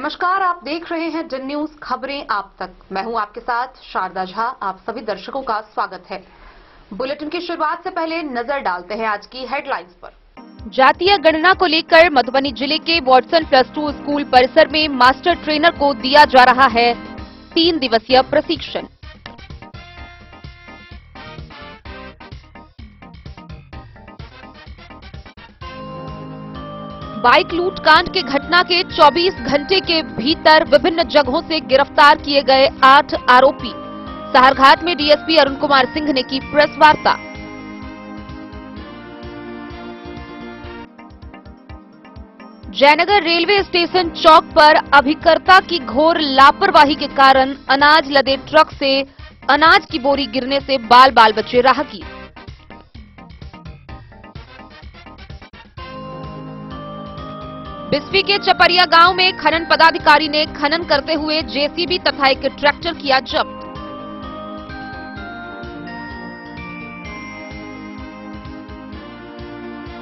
नमस्कार, आप देख रहे हैं डन न्यूज खबरें आप तक। मैं हूं आपके साथ शारदा झा। आप सभी दर्शकों का स्वागत है। बुलेटिन की शुरुआत से पहले नजर डालते हैं आज की हेडलाइंस पर। जातीय गणना को लेकर मधुबनी जिले के वॉटसन +2 स्कूल परिसर में मास्टर ट्रेनर को दिया जा रहा है 3 दिवसीय प्रशिक्षण। बाइक लूट कांड के घटना के 24 घंटे के भीतर विभिन्न जगहों से गिरफ्तार किए गए 8 आरोपी। साहरघाट में डीएसपी अरुण कुमार सिंह ने की प्रेस वार्ता। जयनगर रेलवे स्टेशन चौक पर अभिकर्ता की घोर लापरवाही के कारण अनाज लदे ट्रक से अनाज की बोरी गिरने से बाल बाल बचे राहगीर। बिस्फी के चपरिया गांव में खनन पदाधिकारी ने खनन करते हुए जेसीबी तथा एक ट्रैक्टर किया जब्त।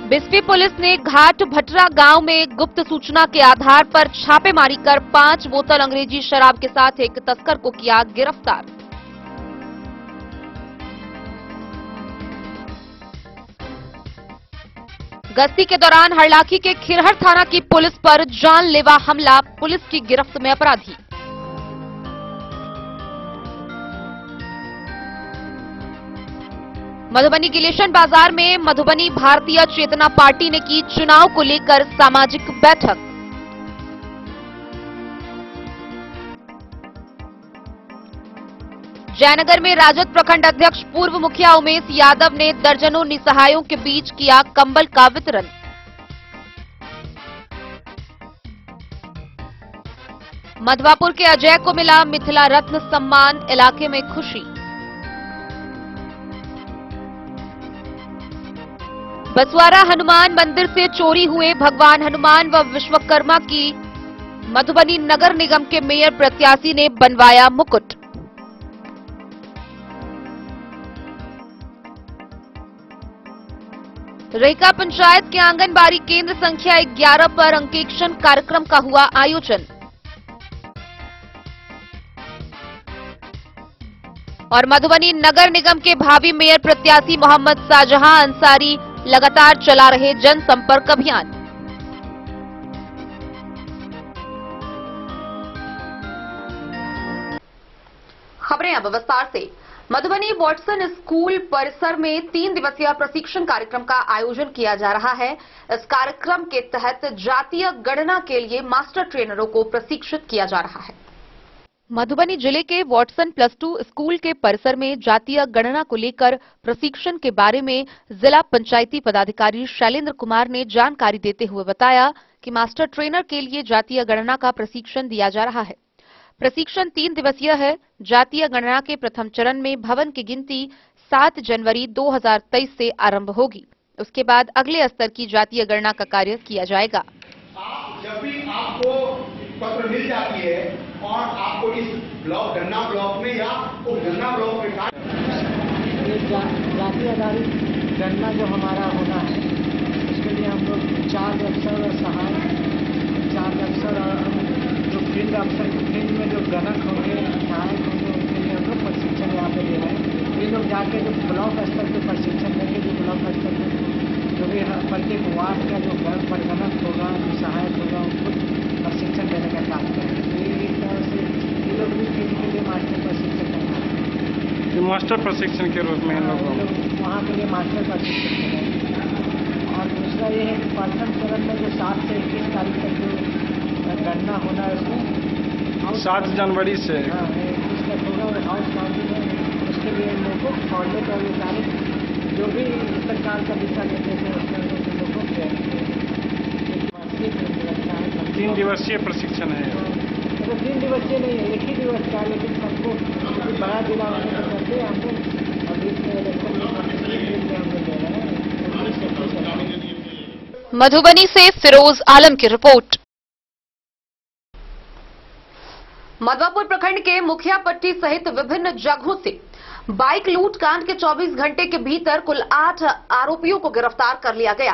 बिस्फी पुलिस ने घाट भटरा गांव में गुप्त सूचना के आधार पर छापेमारी कर 5 बोतल अंग्रेजी शराब के साथ एक तस्कर को किया गिरफ्तार। गश्ती के दौरान हरलाखी के खिरहर थाना की पुलिस पर जानलेवा हमला, पुलिस की गिरफ्त में अपराधी। मधुबनी गिलेशन बाजार में मधुबनी भारतीय चेतना पार्टी ने की चुनाव को लेकर सामाजिक बैठक। जयनगर में राजद प्रखंड अध्यक्ष पूर्व मुखिया उमेश यादव ने दर्जनों निसहायों के बीच किया कंबल का वितरण। मधवापुर के अजय को मिला मिथिला रत्न सम्मान, इलाके में खुशी। बसवारा हनुमान मंदिर से चोरी हुए भगवान हनुमान व विश्वकर्मा की मधुबनी नगर निगम के मेयर प्रत्याशी ने बनवाया मुकुट। रेका पंचायत के आंगनबाड़ी केंद्र संख्या 11 पर अंकेक्षण कार्यक्रम का हुआ आयोजन। और मधुबनी नगर निगम के भावी मेयर प्रत्याशी मोहम्मद शाहजहां अंसारी लगातार चला रहे जनसंपर्क अभियान। खबरें अब विस्तार से। मधुबनी वॉटसन स्कूल परिसर में 3 दिवसीय प्रशिक्षण कार्यक्रम का आयोजन किया जा रहा है। इस कार्यक्रम के तहत जातीय गणना के लिए मास्टर ट्रेनरों को प्रशिक्षित किया जा रहा है। मधुबनी जिले के वॉटसन +2 स्कूल के परिसर में जातीय गणना को लेकर प्रशिक्षण के बारे में जिला पंचायती पदाधिकारी शैलेंद्र कुमार ने जानकारी देते हुए बताया कि मास्टर ट्रेनर के लिए जातीय गणना का प्रशिक्षण दिया जा रहा है। प्रशिक्षण 3 दिवसीय है। जातीय गणना के प्रथम चरण में भवन की गिनती 7 जनवरी 2023 से आरंभ होगी। उसके बाद अगले स्तर की जातीय गणना का कार्य किया जाएगा। जब भी आपको पत्र मिल जाती है और आपको इस ब्लॉक गणना ब्लॉक में या उस गणना ब्लॉक में जातीय आधारित गणना जो हमारा होना है उसके लिए हम लोग 4 अफसर और सहायक 4 अफसर और जो फील्ड अफसर फील्ड में जो गणक होंगे सहायक होंगे उनके लिए हम लोग प्रशिक्षण यहाँ पे दे रहे हैं। ये लोग जाके जो ब्लॉक स्तर पे प्रशिक्षण देंगे, जो ब्लॉक स्तर पे जो भी प्रत्येक वार्ड का जो प्रगणक होगा, जो सहायक होगा, उनको प्रशिक्षण देने का काम करेंगे। एक तरह से ये लोग भी फील्ड के लिए मास्टर प्रशिक्षण करना मास्टर प्रशिक्षण के रूप में वहाँ के लिए मास्टर प्रशिक्षण करेंगे। और दूसरा ये है कि प्रथम चरण में जो 7 से 21 तारीख तक जो गणना होना है उसमें 7 जनवरी से होगा हाउस काउंटिंग है। उसके लिए लोगों को फॉर्मेट और तारीख जो भी सरकार का दिशा निर्देश है उसमें लोगों को 3 दिवसीय प्रशिक्षण है। तो 3 दिवसीय नहीं है, एक ही दिवस का, लेकिन सबको बड़ा जिला होने के चलते हम लोग और इसमें इलेक्शन में हम लोग दे रहे हैं। मधुबनी से फिरोज आलम की रिपोर्ट। मधवापुर प्रखंड के मुखिया पट्टी सहित विभिन्न जगहों से बाइक लूट कांड के 24 घंटे के भीतर कुल 8 आरोपियों को गिरफ्तार कर लिया गया।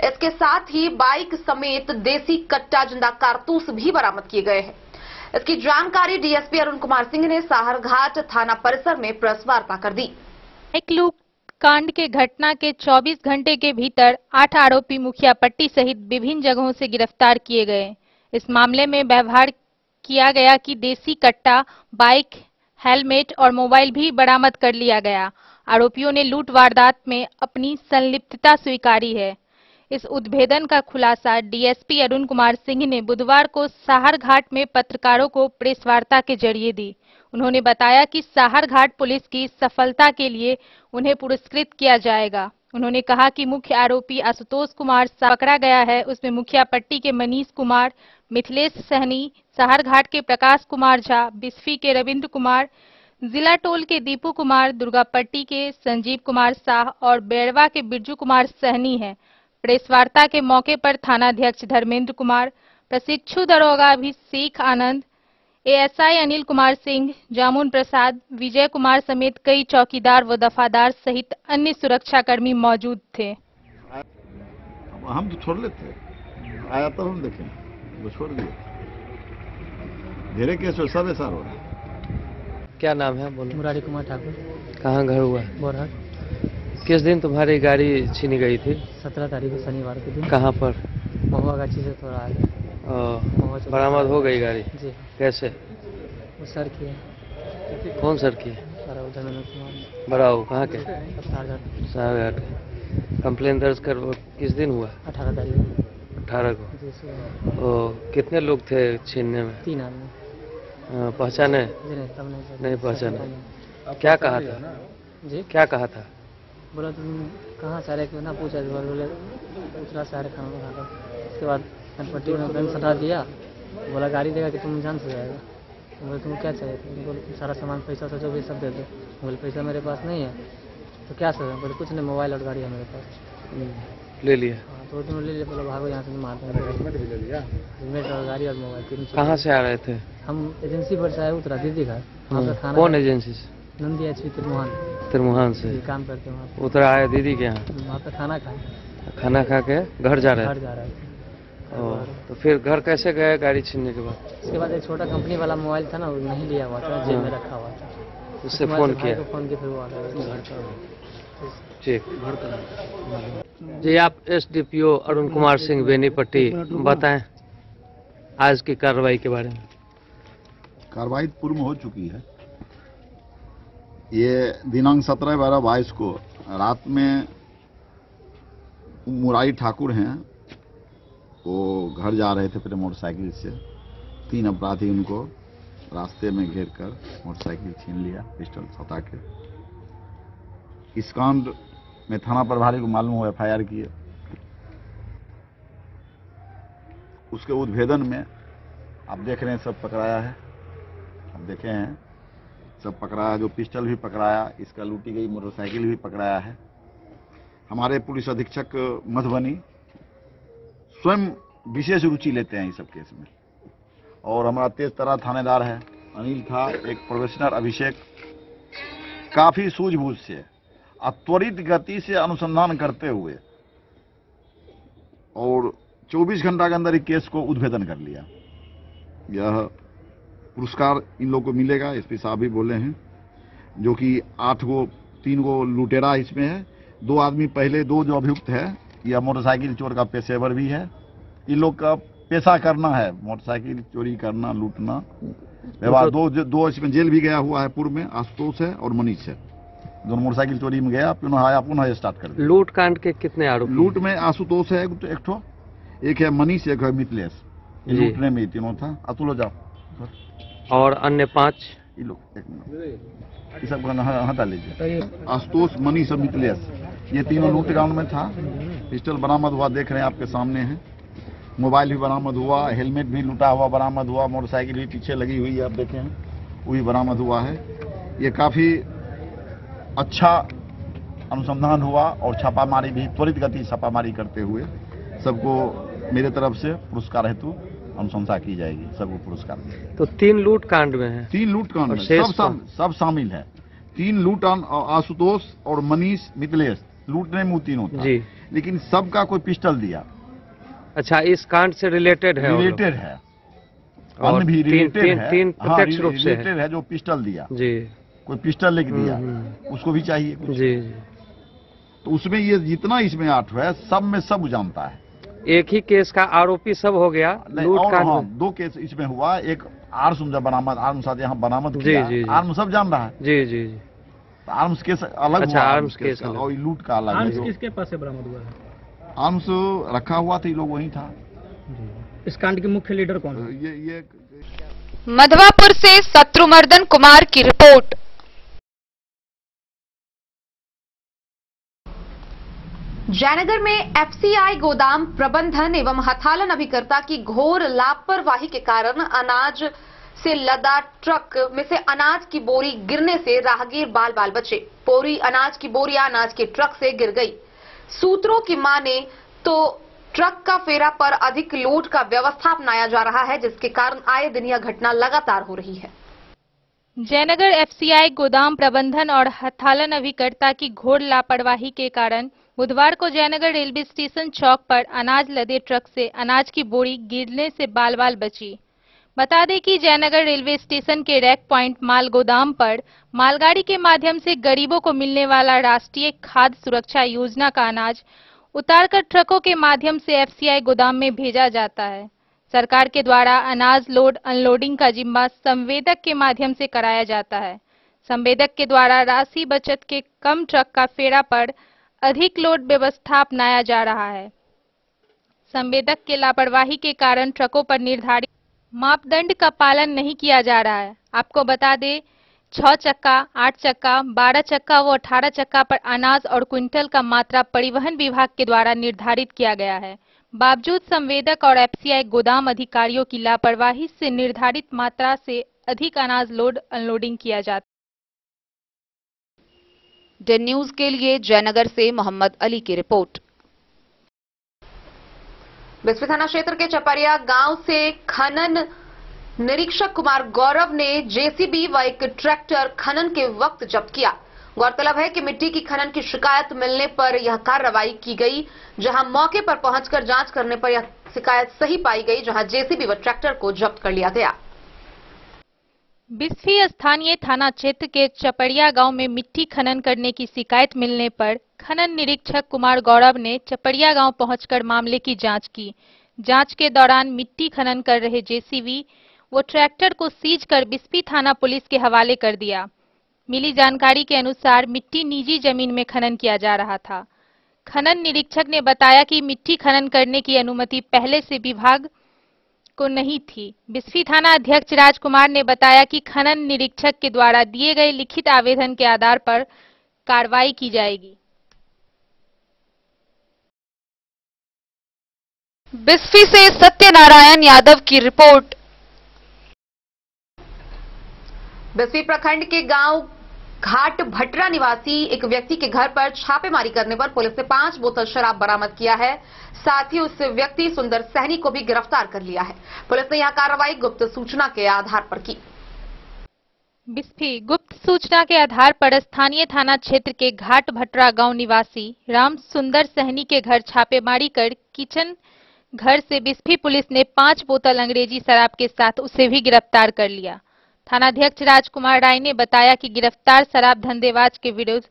इसके साथ ही बाइक समेत देसी कट्टा जिंदा कारतूस भी बरामद किए गए हैं। इसकी जानकारी डीएसपी अरुण कुमार सिंह ने साहरघाट थाना परिसर में प्रेस वार्ता कर दी। बाइक लूट कांड के घटना के 24 घंटे के भीतर 8 आरोपी मुखिया पट्टी सहित विभिन्न जगहों से गिरफ्तार किए गए। इस मामले में व्यवहार किया गया कि देसी कट्टा, बाइक, हेलमेट और मोबाइल भी बरामद कर लिया गया। आरोपियों ने लूट वारदात में अपनी संलिप्तता स्वीकारी है। इस उद्भेदन का खुलासा डीएसपी अरुण कुमार सिंह ने बुधवार को साहरघाट में पत्रकारों को प्रेस वार्ता के जरिए दी। उन्होंने बताया कि साहरघाट पुलिस की सफलता के लिए उन्हें पुरस्कृत किया जाएगा। उन्होंने कहा कि मुख्य आरोपी आशुतोष कुमार पकड़ा गया है, उसमें मुखिया पट्टी के मनीष कुमार, मिथिलेश सहनी, साहरघाट के प्रकाश कुमार झा, बिस्फी के रविंद्र कुमार, जिला टोल के दीपू कुमार, दुर्गापट्टी के संजीव कुमार शाह और बेड़वा के बिरजू कुमार सहनी है। प्रेस वार्ता के मौके पर थानाध्यक्ष धर्मेंद्र कुमार, प्रशिक्षु दरोगा अभिषेक आनंद, एएसआई अनिल कुमार सिंह, जामुन प्रसाद, विजय कुमार समेत कई चौकीदार व दफादार सहित अन्य सुरक्षाकर्मी मौजूद थे। हम तो छोड़ लेते, आया तो हम देखें, वो छोड़ दिए। धीरे केस सब ऐसा हो रहा है। क्या नाम है? बोलो। मुरारी कुमार ठाकुर। कहाँ घर हुआ? बोरहट। किस दिन तुम्हारी गाड़ी छीनी गई थी? 17 तारीख को शनिवार के दिन। कहाँ पर? महुआ गाछी से थोड़ा आगे। बरामद हो गई गाड़ी? जी। कैसे? वो सर की है। कौन सर की? बड़ाऊ। कहाँ के? साहरघाट। कंप्लेन दर्ज कर किस दिन हुआ? 18 तारीख को। 18 को। कितने लोग थे छीनने में? 3 आदमी। पहचाने? नहीं पहचाने। क्या कहा था? जी। क्या कहा था? बोला तुम कहाँ सारे क्यों ना पूछा, बोले दूसरा सारे खाना खा लो। उसके बाद पट्टी में गन सटा दिया, बोला गाड़ी देगा कि तुम जान से जाएगा। बोले तुम क्या चाहिए? बोले सारा सामान पैसा जो भी सब दे दो। बोले पैसा मेरे पास नहीं है तो क्या सर? बोले कुछ नहीं, मोबाइल और गाड़ी है मेरे पास। ले लिया? हाँ, तो तुम ले लिया। बोला भागो यहाँ से, मार देंगे। हेलमेट और गाड़ी और मोबाइल। कहाँ से आ रहे थे? हम एजेंसी पर से आए, उतरा दीदी घर। कौन एजेंसी से? नंदी एचपी तिरमुहान से काम करते हैं। उतर आए दीदी के यहाँ? वहाँ पे खाना खा के घर जा रहे थे। तो फिर घर कैसे गए गाड़ी छीनने के बाद? उसके बाद एक छोटा कंपनी वाला मोबाइल था ना, वो नहीं लिया हुआ था, जेब में रखा हुआ था। उससे फोन किया? फिर वो आ गया। ठीक। जी, आप एसडीपीओ अरुण कुमार सिंह बेनीपट्टी, बताएं आज की कार्रवाई के बारे में। कार्रवाई पूर्व में हो चुकी है। ये दिनांक 17/12/22 को रात में मुरारी ठाकुर हैं, वो घर जा रहे थे फिर मोटरसाइकिल से। 3 अपराधी उनको रास्ते में घेर कर मोटरसाइकिल छीन लिया, पिस्टल सटा के। इस कांड में थाना प्रभारी को मालूम हो एफआईआर किए। उसके उद्भेदन में आप देख रहे हैं सब पकड़ाया है, आप देखे हैं सब पकड़ाया। जो पिस्टल भी पकड़ाया, इसका लूटी गई मोटरसाइकिल भी पकड़ाया है। हमारे पुलिस अधीक्षक मधुबनी स्वयं विशेष रुचि लेते हैं इस सब केस में। और हमारा तेज तर्रार थानेदार है अनिल था, एक प्रोफेशनल अभिषेक, काफी सूझबूझ से त्वरित गति से अनुसंधान करते हुए और 24 घंटा के अंदर इस केस को उद्भेदन कर लिया। यह पुरस्कार इन लोगों को मिलेगा, एसपी साहब भी बोले हैं, जो कि 3 गो लुटेरा इसमें है। 2 आदमी पहले, 2 जो अभियुक्त है, यह मोटरसाइकिल चोर का पेशेवर भी है। इन लोग का पेशा करना है मोटरसाइकिल चोरी करना, लूटना व्यवहार। 2 इसमें जेल भी गया हुआ है पूर्व में, आशुतोष है और मनीष है। दोनों मोटरसाइकिल चोरी में गया, पुनः स्टार्ट कर दिया। लूट कांड के कितने आरोपी? लूट में आशुतोष है एक है मनीष, एक है मिथिलेश। लूटने में 3 था। अतुल हो जाओ। और अन्य 5 लोग, एक मिनट, ये सब हटा लीजिए। आशुतोष, मनीष और मिथिलेश, ये तीनों लूट कांड में था। पिस्टल बरामद हुआ, देख रहे हैं आपके सामने है। मोबाइल भी बरामद हुआ, हेलमेट भी लूटा हुआ बरामद हुआ, मोटरसाइकिल भी पीछे लगी हुई है, आप देखें वो भी बरामद हुआ है। ये काफी अच्छा अनुसंधान हुआ और छापामारी भी त्वरित गति छापामारी करते हुए सबको मेरे तरफ से पुरस्कार हेतु अनुशंसा की जाएगी, सबको पुरस्कार दिया जाएगा। तो 3 लूट कांड में है? 3 लूट कांड में सब शामिल है। तीन आशुतोष और मनीष मिथिलेश लूटने में तीनों था जी। लेकिन सबका कोई पिस्टल दिया। अच्छा, इस कांड से रिलेटेड है? रिलेटेड है और अन्य भी रिलेटेड है। तीन प्रत्यक्ष रूप से रिलेटेड है जो पिस्टल दिया जी। कोई पिस्टल लेके दिया उसको भी चाहिए कुछ। जी। तो उसमें ये जितना इसमें 8 है सब में सब जानता है। एक ही केस का आरोपी सब हो गया लूट और कांड हाँ, में? 2 केस इसमें हुआ। एक आर्म्स बरामद, आर्म्स यहाँ बरामद जी, किया। जी, जी। आर्म्स सब जान रहा है। जी जी जी। तो आर्म्स केस अलग अच्छा, हुआ। आर्म्स केस अलग। और लूट का अलग है। आर्म्स किसके पास से बरामद हुआ है? आर्म्स रखा हुआ था, ये लोग वहीं था। इस कांड के मुख्य लीडर कौन है? ये मधवापुर से शत्रुमर्दन कुमार की रिपोर्ट। जयनगर में एफसीआई गोदाम प्रबंधन एवं हथालन अभिकर्ता की घोर लापरवाही के कारण अनाज से लदा ट्रक में से अनाज की बोरी गिरने से राहगीर बाल बाल बचे। पूरी अनाज की बोरियां अनाज के ट्रक से गिर गई। सूत्रों की माने तो ट्रक का फेरा पर अधिक लोड का व्यवस्था अपनाया जा रहा है, जिसके कारण आए दिन यह घटना लगातार हो रही है। जयनगर एफसीआई गोदाम प्रबंधन और हथालन अभिकर्ता की घोर लापरवाही के कारण बुधवार को जयनगर रेलवे स्टेशन चौक पर अनाज लदे ट्रक से अनाज की बोरी गिरने से बाल बाल बची। बता दें कि जयनगर रेलवे स्टेशन के रैक पॉइंट माल गोदाम पर मालगाड़ी के माध्यम से गरीबों को मिलने वाला राष्ट्रीय खाद्य सुरक्षा योजना का अनाज उतारकर ट्रकों के माध्यम से एफसीआई गोदाम में भेजा जाता है। सरकार के द्वारा अनाज लोड अनलोडिंग का जिम्मा संवेदक के माध्यम से कराया जाता है। संवेदक के द्वारा राशि बचत के कम ट्रक का फेरा पर अधिक लोड व्यवस्था अपनाया जा रहा है। संवेदक के लापरवाही के कारण ट्रकों पर निर्धारित मापदंड का पालन नहीं किया जा रहा है। आपको बता दें 6 चक्का, 8 चक्का, 12 चक्का व 18 चक्का पर अनाज और क्विंटल का मात्रा परिवहन विभाग के द्वारा निर्धारित किया गया है। बावजूद संवेदक और एफसीआई गोदाम अधिकारियों की लापरवाही से निर्धारित मात्रा से अधिक अनाज लोड अनलोडिंग किया जाता है। डेन न्यूज के लिए जयनगर से मोहम्मद अली की रिपोर्ट। बिस्फी थाना क्षेत्र के चपरिया गांव से खनन निरीक्षक कुमार गौरव ने जेसीबी व एक ट्रैक्टर खनन के वक्त जब्त किया। गौरतलब है कि मिट्टी की खनन की शिकायत मिलने पर यह कार्रवाई की गई, जहां मौके पर पहुंचकर जांच करने पर यह शिकायत सही पाई गई, जहां जेसीबी व ट्रैक्टर को जब्त कर लिया गया। बिस्फी स्थानीय थाना क्षेत्र के चपड़िया गांव में मिट्टी खनन करने की शिकायत मिलने पर खनन निरीक्षक कुमार गौरव ने चपड़िया गांव पहुंचकर मामले की जांच की। जांच के दौरान मिट्टी खनन कर रहे जेसीबी व ट्रैक्टर को सीज कर बिस्फी थाना पुलिस के हवाले कर दिया। मिली जानकारी के अनुसार मिट्टी निजी जमीन में खनन किया जा रहा था। खनन निरीक्षक ने बताया कि मिट्टी खनन करने की अनुमति पहले से विभाग को नहीं थी। बिस्फी थाना अध्यक्ष राजकुमार ने बताया कि खनन निरीक्षक के द्वारा दिए गए लिखित आवेदन के आधार पर कार्रवाई की जाएगी। बिस्फी से सत्यनारायण यादव की रिपोर्ट। बिस्फी प्रखंड के गांव घाट भटरा निवासी एक व्यक्ति के घर पर छापेमारी करने पर पुलिस ने 5 बोतल शराब बरामद किया है। साथ ही उस व्यक्ति सुंदर सहनी को भी गिरफ्तार कर लिया है। पुलिस ने यह कार्रवाई गुप्त सूचना के आधार पर की। बिस्फी गुप्त सूचना के आधार पर स्थानीय थाना क्षेत्र के घाट भटरा गांव निवासी राम सुंदर सहनी के घर छापेमारी कर किचन घर से बिस्फी पुलिस ने 5 बोतल अंग्रेजी शराब के साथ उसे भी गिरफ्तार कर लिया। थानाध्यक्ष राजकुमार राय ने बताया कि गिरफ्तार शराब धंधेबाज के विरुद्ध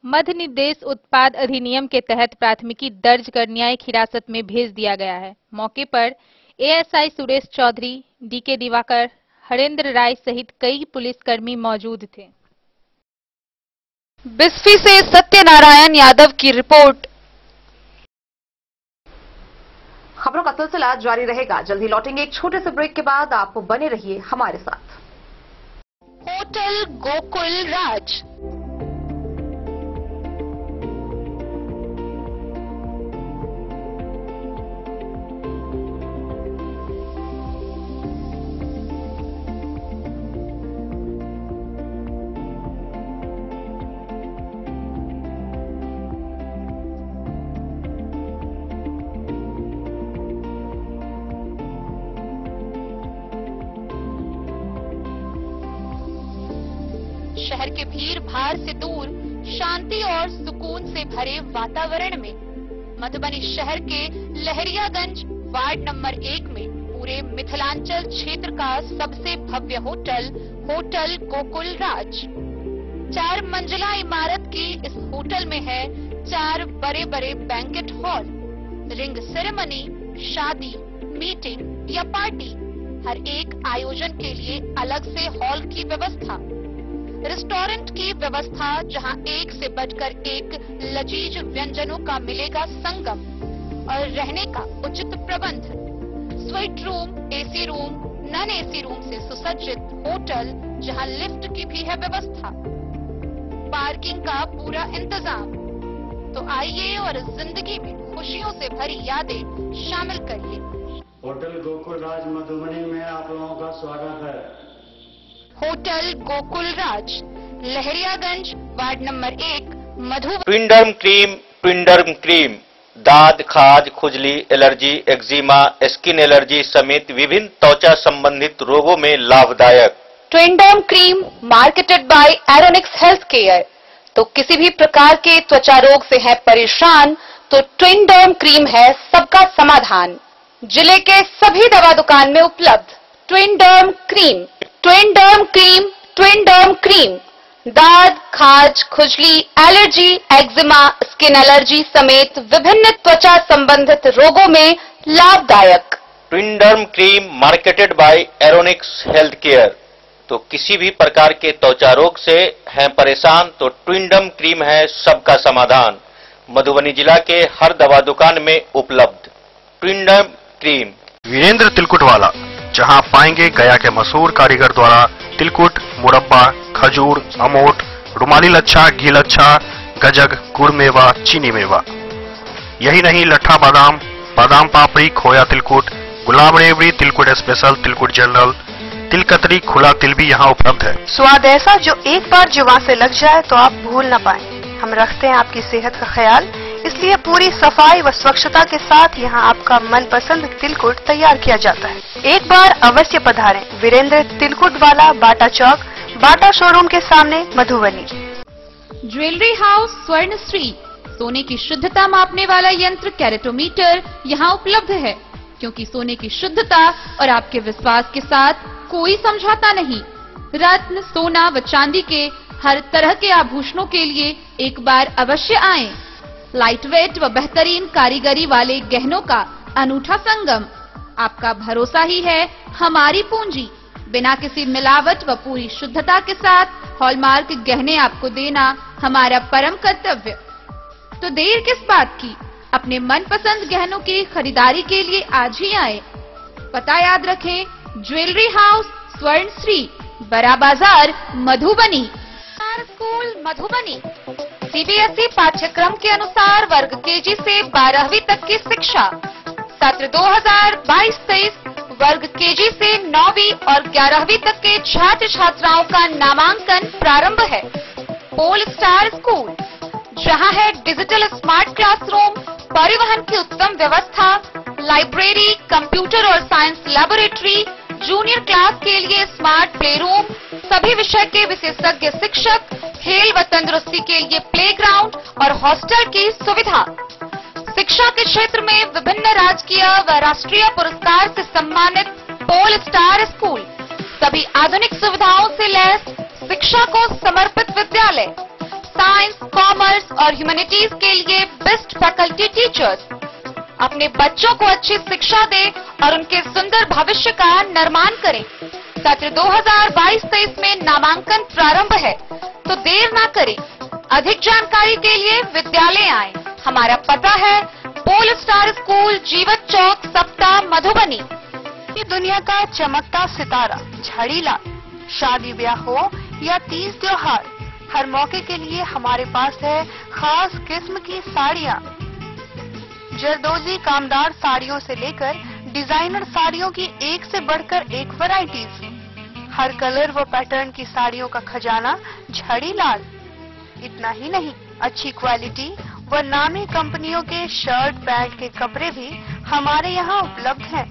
मध्य निर्देश उत्पाद अधिनियम के तहत प्राथमिकी दर्ज कर न्यायिक हिरासत में भेज दिया गया है। मौके पर एएसआई सुरेश चौधरी, डीके दिवाकर, हरेंद्र राय सहित कई पुलिसकर्मी मौजूद थे। बिस्फी से सत्यनारायण यादव की रिपोर्ट। खबरों का सिलसिला जारी रहेगा। जल्द ही लौटेंगे एक छोटे से ब्रेक के बाद। आप बने रहिए हमारे साथ। होटल गोकुल राज। शहर के भीड़ भाड़ से दूर शांति और सुकून से भरे वातावरण में मधुबनी शहर के लहरियागंज वार्ड नंबर 1 में पूरे मिथिलांचल क्षेत्र का सबसे भव्य होटल होटल गोकुल राज 4 मंजिला इमारत की इस होटल में है 4 बड़े बड़े बैंकेट हॉल, रिंग सेरेमनी, शादी, मीटिंग या पार्टी, हर एक आयोजन के लिए अलग से हॉल की व्यवस्था, रेस्टोरेंट की व्यवस्था जहां एक से बढ़कर एक लजीज व्यंजनों का मिलेगा संगम और रहने का उचित प्रबंध, suite room, AC room, non AC room से सुसज्जित होटल जहां लिफ्ट की भी है व्यवस्था, पार्किंग का पूरा इंतजाम। तो आइए और इस जिंदगी में खुशियों से भरी यादें शामिल करिए। होटल गोकुल राज मधुबनी में आप लोगों का स्वागत है। होटल गोकुल राज, Lahariaganj, ward number 1, Madhubani. ट्विंडर्म cream दाद, खाज, खुजली, एलर्जी, एक्जिमा, स्किन एलर्जी समेत विभिन्न त्वचा संबंधित रोगों में लाभदायक। Twinderm cream marketed by Aeronics health care. तो किसी भी प्रकार के त्वचा रोग से है परेशान तो ट्विंडर्म क्रीम है सबका समाधान। जिले के सभी दवा दुकान में उपलब्ध ट्विंडर्म क्रीम। ट्विंडर्म क्रीम, ट्विंडर्म क्रीम दाद, खाज, खुजली, एलर्जी, एक्जिमा, स्किन एलर्जी समेत विभिन्न त्वचा संबंधित रोगों में लाभदायक। Twinderm cream marketed by Aeronics health care. तो किसी भी प्रकार के त्वचा रोग से हैं परेशान तो ट्विंडर्म क्रीम है सबका समाधान। मधुबनी जिला के हर दवा दुकान में उपलब्ध ट्विंडर्म क्रीम। वीरेंद्र तिलकुट वाला, जहां पाएंगे गया के मशहूर कारीगर द्वारा तिलकुट, मुरब्बा, खजूर, अमोट, रुमाली लच्छा, घी लच्छा, गजक, गुड़ मेवा, चीनी मेवा। यही नहीं, लट्ठा बादाम, बादाम पापड़ी, खोया तिलकुट, गुलाब रेवड़ी, तिलकुट स्पेशल, तिलकुट जनरल, तिलकतरी, खुला तिल भी यहाँ उपलब्ध है। स्वाद ऐसा जो एक बार जुबान से लग जाए तो आप भूल न पाए। हम रखते हैं आपकी सेहत का ख्याल, इसलिए पूरी सफाई व स्वच्छता के साथ यहाँ आपका मनपसंद तिलकुट तैयार किया जाता है। एक बार अवश्य पधारें वीरेंद्र तिलकुट वाला, बाटा चौक, बाटा शोरूम के सामने, मधुबनी। ज्वेलरी हाउस स्वर्ण श्री, सोने की शुद्धता मापने वाला यंत्र कैरेटोमीटर यहाँ उपलब्ध है, क्योंकि सोने की शुद्धता और आपके विश्वास के साथ कोई समझौता नहीं। रत्न, सोना व चांदी के हर तरह के आभूषणों के लिए एक बार अवश्य आएं। लाइट वेट व बेहतरीन कारीगरी वाले गहनों का अनूठा संगम। आपका भरोसा ही है हमारी पूंजी। बिना किसी मिलावट व पूरी शुद्धता के साथ हॉलमार्क गहने आपको देना हमारा परम कर्तव्य। तो देर किस बात की, अपने मनपसंद गहनों की खरीदारी के लिए आज ही आए। पता याद रखें, ज्वेलरी हाउस स्वर्ण श्री, बड़ा बाजार, मधुबनी। स्कूल मधुबनी सीबीएसई पाठ्यक्रम के अनुसार वर्ग केजी से 12वीं तक की शिक्षा। सत्र 2022-23 वर्ग केजी से 9वीं और 11वीं तक के छात्र छात्राओं का नामांकन प्रारंभ है। पोल स्टार स्कूल, जहां है डिजिटल स्मार्ट क्लासरूम, परिवहन की उत्तम व्यवस्था, लाइब्रेरी, कंप्यूटर और साइंस लैबोरेटरी, जूनियर क्लास के लिए स्मार्ट प्ले रूम, सभी विषय के विशेषज्ञ शिक्षक, खेल व तंदुरुस्ती के लिए प्लेग्राउंड और हॉस्टल की सुविधा। शिक्षा के क्षेत्र में विभिन्न राजकीय व राष्ट्रीय पुरस्कार से सम्मानित पोल स्टार स्कूल, सभी आधुनिक सुविधाओं से लैस, शिक्षा को समर्पित विद्यालय, साइंस, कॉमर्स और ह्यूमैनिटीज के लिए बेस्ट फैकल्टी टीचर्स। अपने बच्चों को अच्छी शिक्षा दें और उनके सुंदर भविष्य का निर्माण करें। सत्र 2022-23 में नामांकन प्रारंभ है, तो देर ना करें। अधिक जानकारी के लिए विद्यालय आएं। हमारा पता है पोल स्टार स्कूल, जीवत चौक, सप्ता, मधुबनी। ये दुनिया का चमकता सितारा झाड़ीलाल, शादी ब्याह हो या तीज त्योहार, हर मौके के लिए हमारे पास है खास किस्म की साड़ियाँ। जरदोजी कामदार साड़ियों से लेकर डिजाइनर साड़ियों की एक से बढ़कर एक वैरायटीज, हर कलर व पैटर्न की साड़ियों का खजाना झाड़ीलाल। इतना ही नहीं, अच्छी क्वालिटी व नामी कंपनियों के शर्ट पैंट के कपड़े भी हमारे यहाँ उपलब्ध हैं।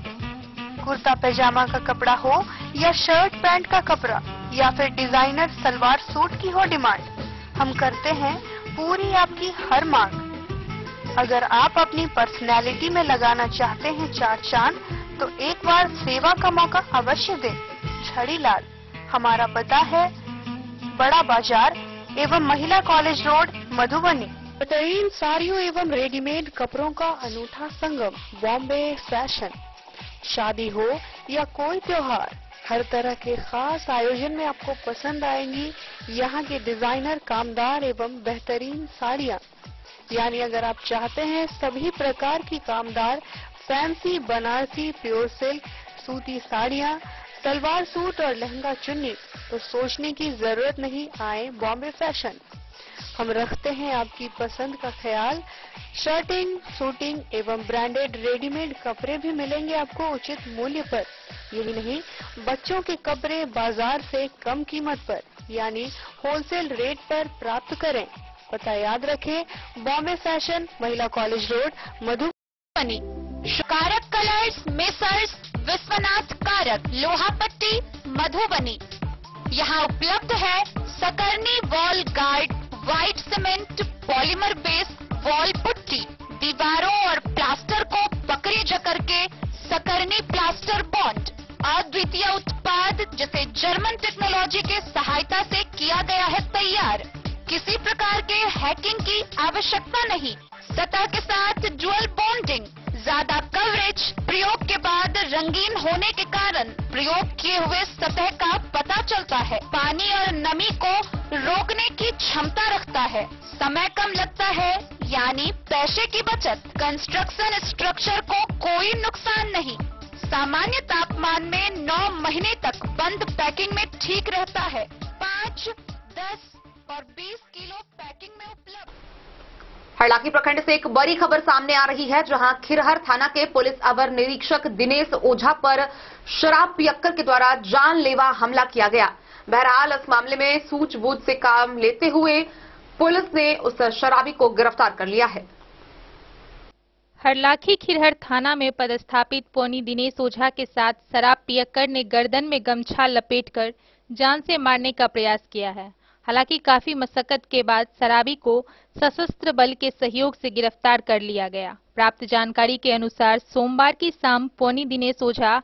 कुर्ता पैजामा का कपड़ा हो या शर्ट पैंट का कपड़ा, या फिर डिजाइनर सलवार सूट की हो डिमांड, हम करते हैं पूरी आपकी हर मांग। अगर आप अपनी पर्सनैलिटी में लगाना चाहते हैं चार चांद, तो एक बार सेवा का मौका अवश्य दें। छड़ीलाल, हमारा पता है बड़ा बाजार एवं महिला कॉलेज रोड, मधुबनी। बेहतरीन साड़ियों एवं रेडीमेड कपड़ों का अनूठा संगम, बॉम्बे फैशन। शादी हो या कोई त्योहार, हर तरह के खास आयोजन में आपको पसंद आएंगी यहाँ के डिजाइनर कामदार एवं बेहतरीन साड़ियाँ। यानी अगर आप चाहते हैं सभी प्रकार की कामदार फैंसी बनारसी प्योर सिल्क सूती साड़ियाँ, सलवार सूट और लहंगा चुन्नी, तो सोचने की जरूरत नहीं, आए बॉम्बे फैशन। हम रखते हैं आपकी पसंद का ख्याल। शर्टिंग, सूटिंग एवं ब्रांडेड रेडीमेड कपड़े भी मिलेंगे आपको उचित मूल्य पर। यही नहीं, बच्चों के कपड़े बाजार से कम कीमत पर यानी होलसेल रेट पर प्राप्त करें। पता याद रखें, बॉम्बे फैशन, महिला कॉलेज रोड, मधुबनी। कारक कलर्स, मेसर्स विश्वनाथ कारक, लोहापट्टी, मधुबनी। यहाँ उपलब्ध है Sakarni wall guard, white cement polymer base wall putty, दीवारों और प्लास्टर को पकड़ी जकड़ के सकरनी प्लास्टर बॉन्ड। अद्वितीय उत्पाद जिसे जर्मन टेक्नोलॉजी के सहायता से किया गया है तैयार। किसी प्रकार के हैकिंग की आवश्यकता नहीं। सतह के साथ डुअल बॉन्डिंग, ज्यादा कवरेज, प्रयोग के बाद रंगीन होने के कारण प्रयोग किए हुए सतह का पता चलता है। पानी और नमी को रोकने की क्षमता रखता है। समय कम लगता है यानी पैसे की बचत। कंस्ट्रक्शन स्ट्रक्चर को कोई नुकसान नहीं। सामान्य तापमान में 9 महीने तक बंद पैकिंग में ठीक रहता है। 5, 10 और 20 किलो पैकिंग में उपलब्ध। हरलाखी प्रखंड से एक बड़ी खबर सामने आ रही है, जहां खिरहर थाना के पुलिस अवर निरीक्षक दिनेश ओझा पर शराब पियक्कर के द्वारा जानलेवा हमला किया गया। बहरहाल इस मामले में सूझबूझ से काम लेते हुए पुलिस ने उस शराबी को गिरफ्तार कर लिया है। हरलाखी खिरहर थाना में पदस्थापित पौनी दिनेश ओझा के साथ शराब पियक्कर ने गर्दन में गमछा लपेटकर जान से मारने का प्रयास किया है। हालांकि काफी मशक्कत के बाद शराबी को सशस्त्र बल के सहयोग से गिरफ्तार कर लिया गया। प्राप्त जानकारी के अनुसार सोमवार की शाम पौनी दिनेश ओझा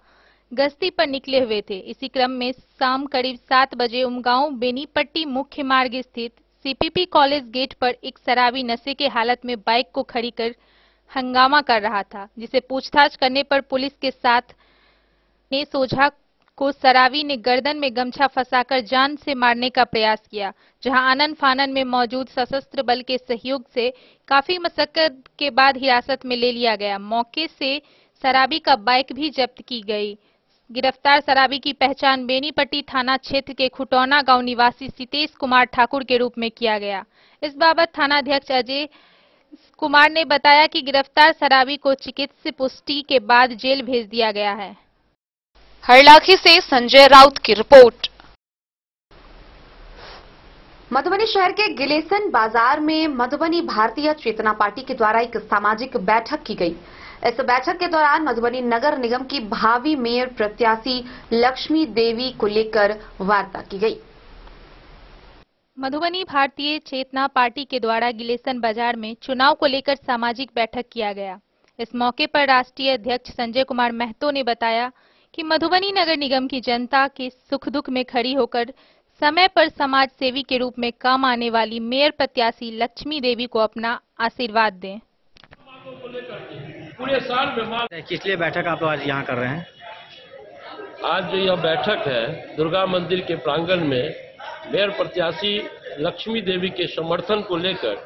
गश्ती पर निकले हुए थे। इसी क्रम में शाम करीब 7 बजे उमगांव बेनीपट्टी मुख्य मार्ग स्थित सीपीपी कॉलेज गेट पर एक शराबी नशे के हालत में बाइक को खड़ी कर हंगामा कर रहा था, जिसे पूछताछ करने पर पुलिस के साथ दिनेश ओझा को शराबी ने गर्दन में गमछा फंसाकर जान से मारने का प्रयास किया, जहां आनन फानन में मौजूद सशस्त्र बल के सहयोग से काफी मशक्कत के बाद हिरासत में ले लिया गया। मौके से शराबी का बाइक भी जब्त की गई। गिरफ्तार शराबी की पहचान बेनीपट्टी थाना क्षेत्र के खुटौना गांव निवासी सितेश कुमार ठाकुर के रूप में किया गया। इस बाबत थानाध्यक्ष अजय कुमार ने बताया कि गिरफ्तार शराबी को चिकित्सीय पुष्टि के बाद जेल भेज दिया गया है। हरलाखी से संजय राउत की रिपोर्ट। मधुबनी शहर के गिलेसन बाजार में मधुबनी भारतीय चेतना पार्टी के द्वारा एक सामाजिक बैठक की गई। इस बैठक के दौरान मधुबनी नगर निगम की भावी मेयर प्रत्याशी लक्ष्मी देवी को लेकर वार्ता की गई। मधुबनी भारतीय चेतना पार्टी के द्वारा गिलेसन बाजार में चुनाव को लेकर सामाजिक बैठक किया गया। इस मौके पर राष्ट्रीय अध्यक्ष संजय कुमार महतो ने बताया कि मधुबनी नगर निगम की जनता के सुख दुख में खड़ी होकर समय पर समाज सेवी के रूप में काम आने वाली मेयर प्रत्याशी लक्ष्मी देवी को अपना आशीर्वाद दें। पूरे साल में किस लिए बैठक आप आज यहाँ कर रहे हैं? आज जो यह बैठक है दुर्गा मंदिर के प्रांगण में मेयर प्रत्याशी लक्ष्मी देवी के समर्थन को लेकर,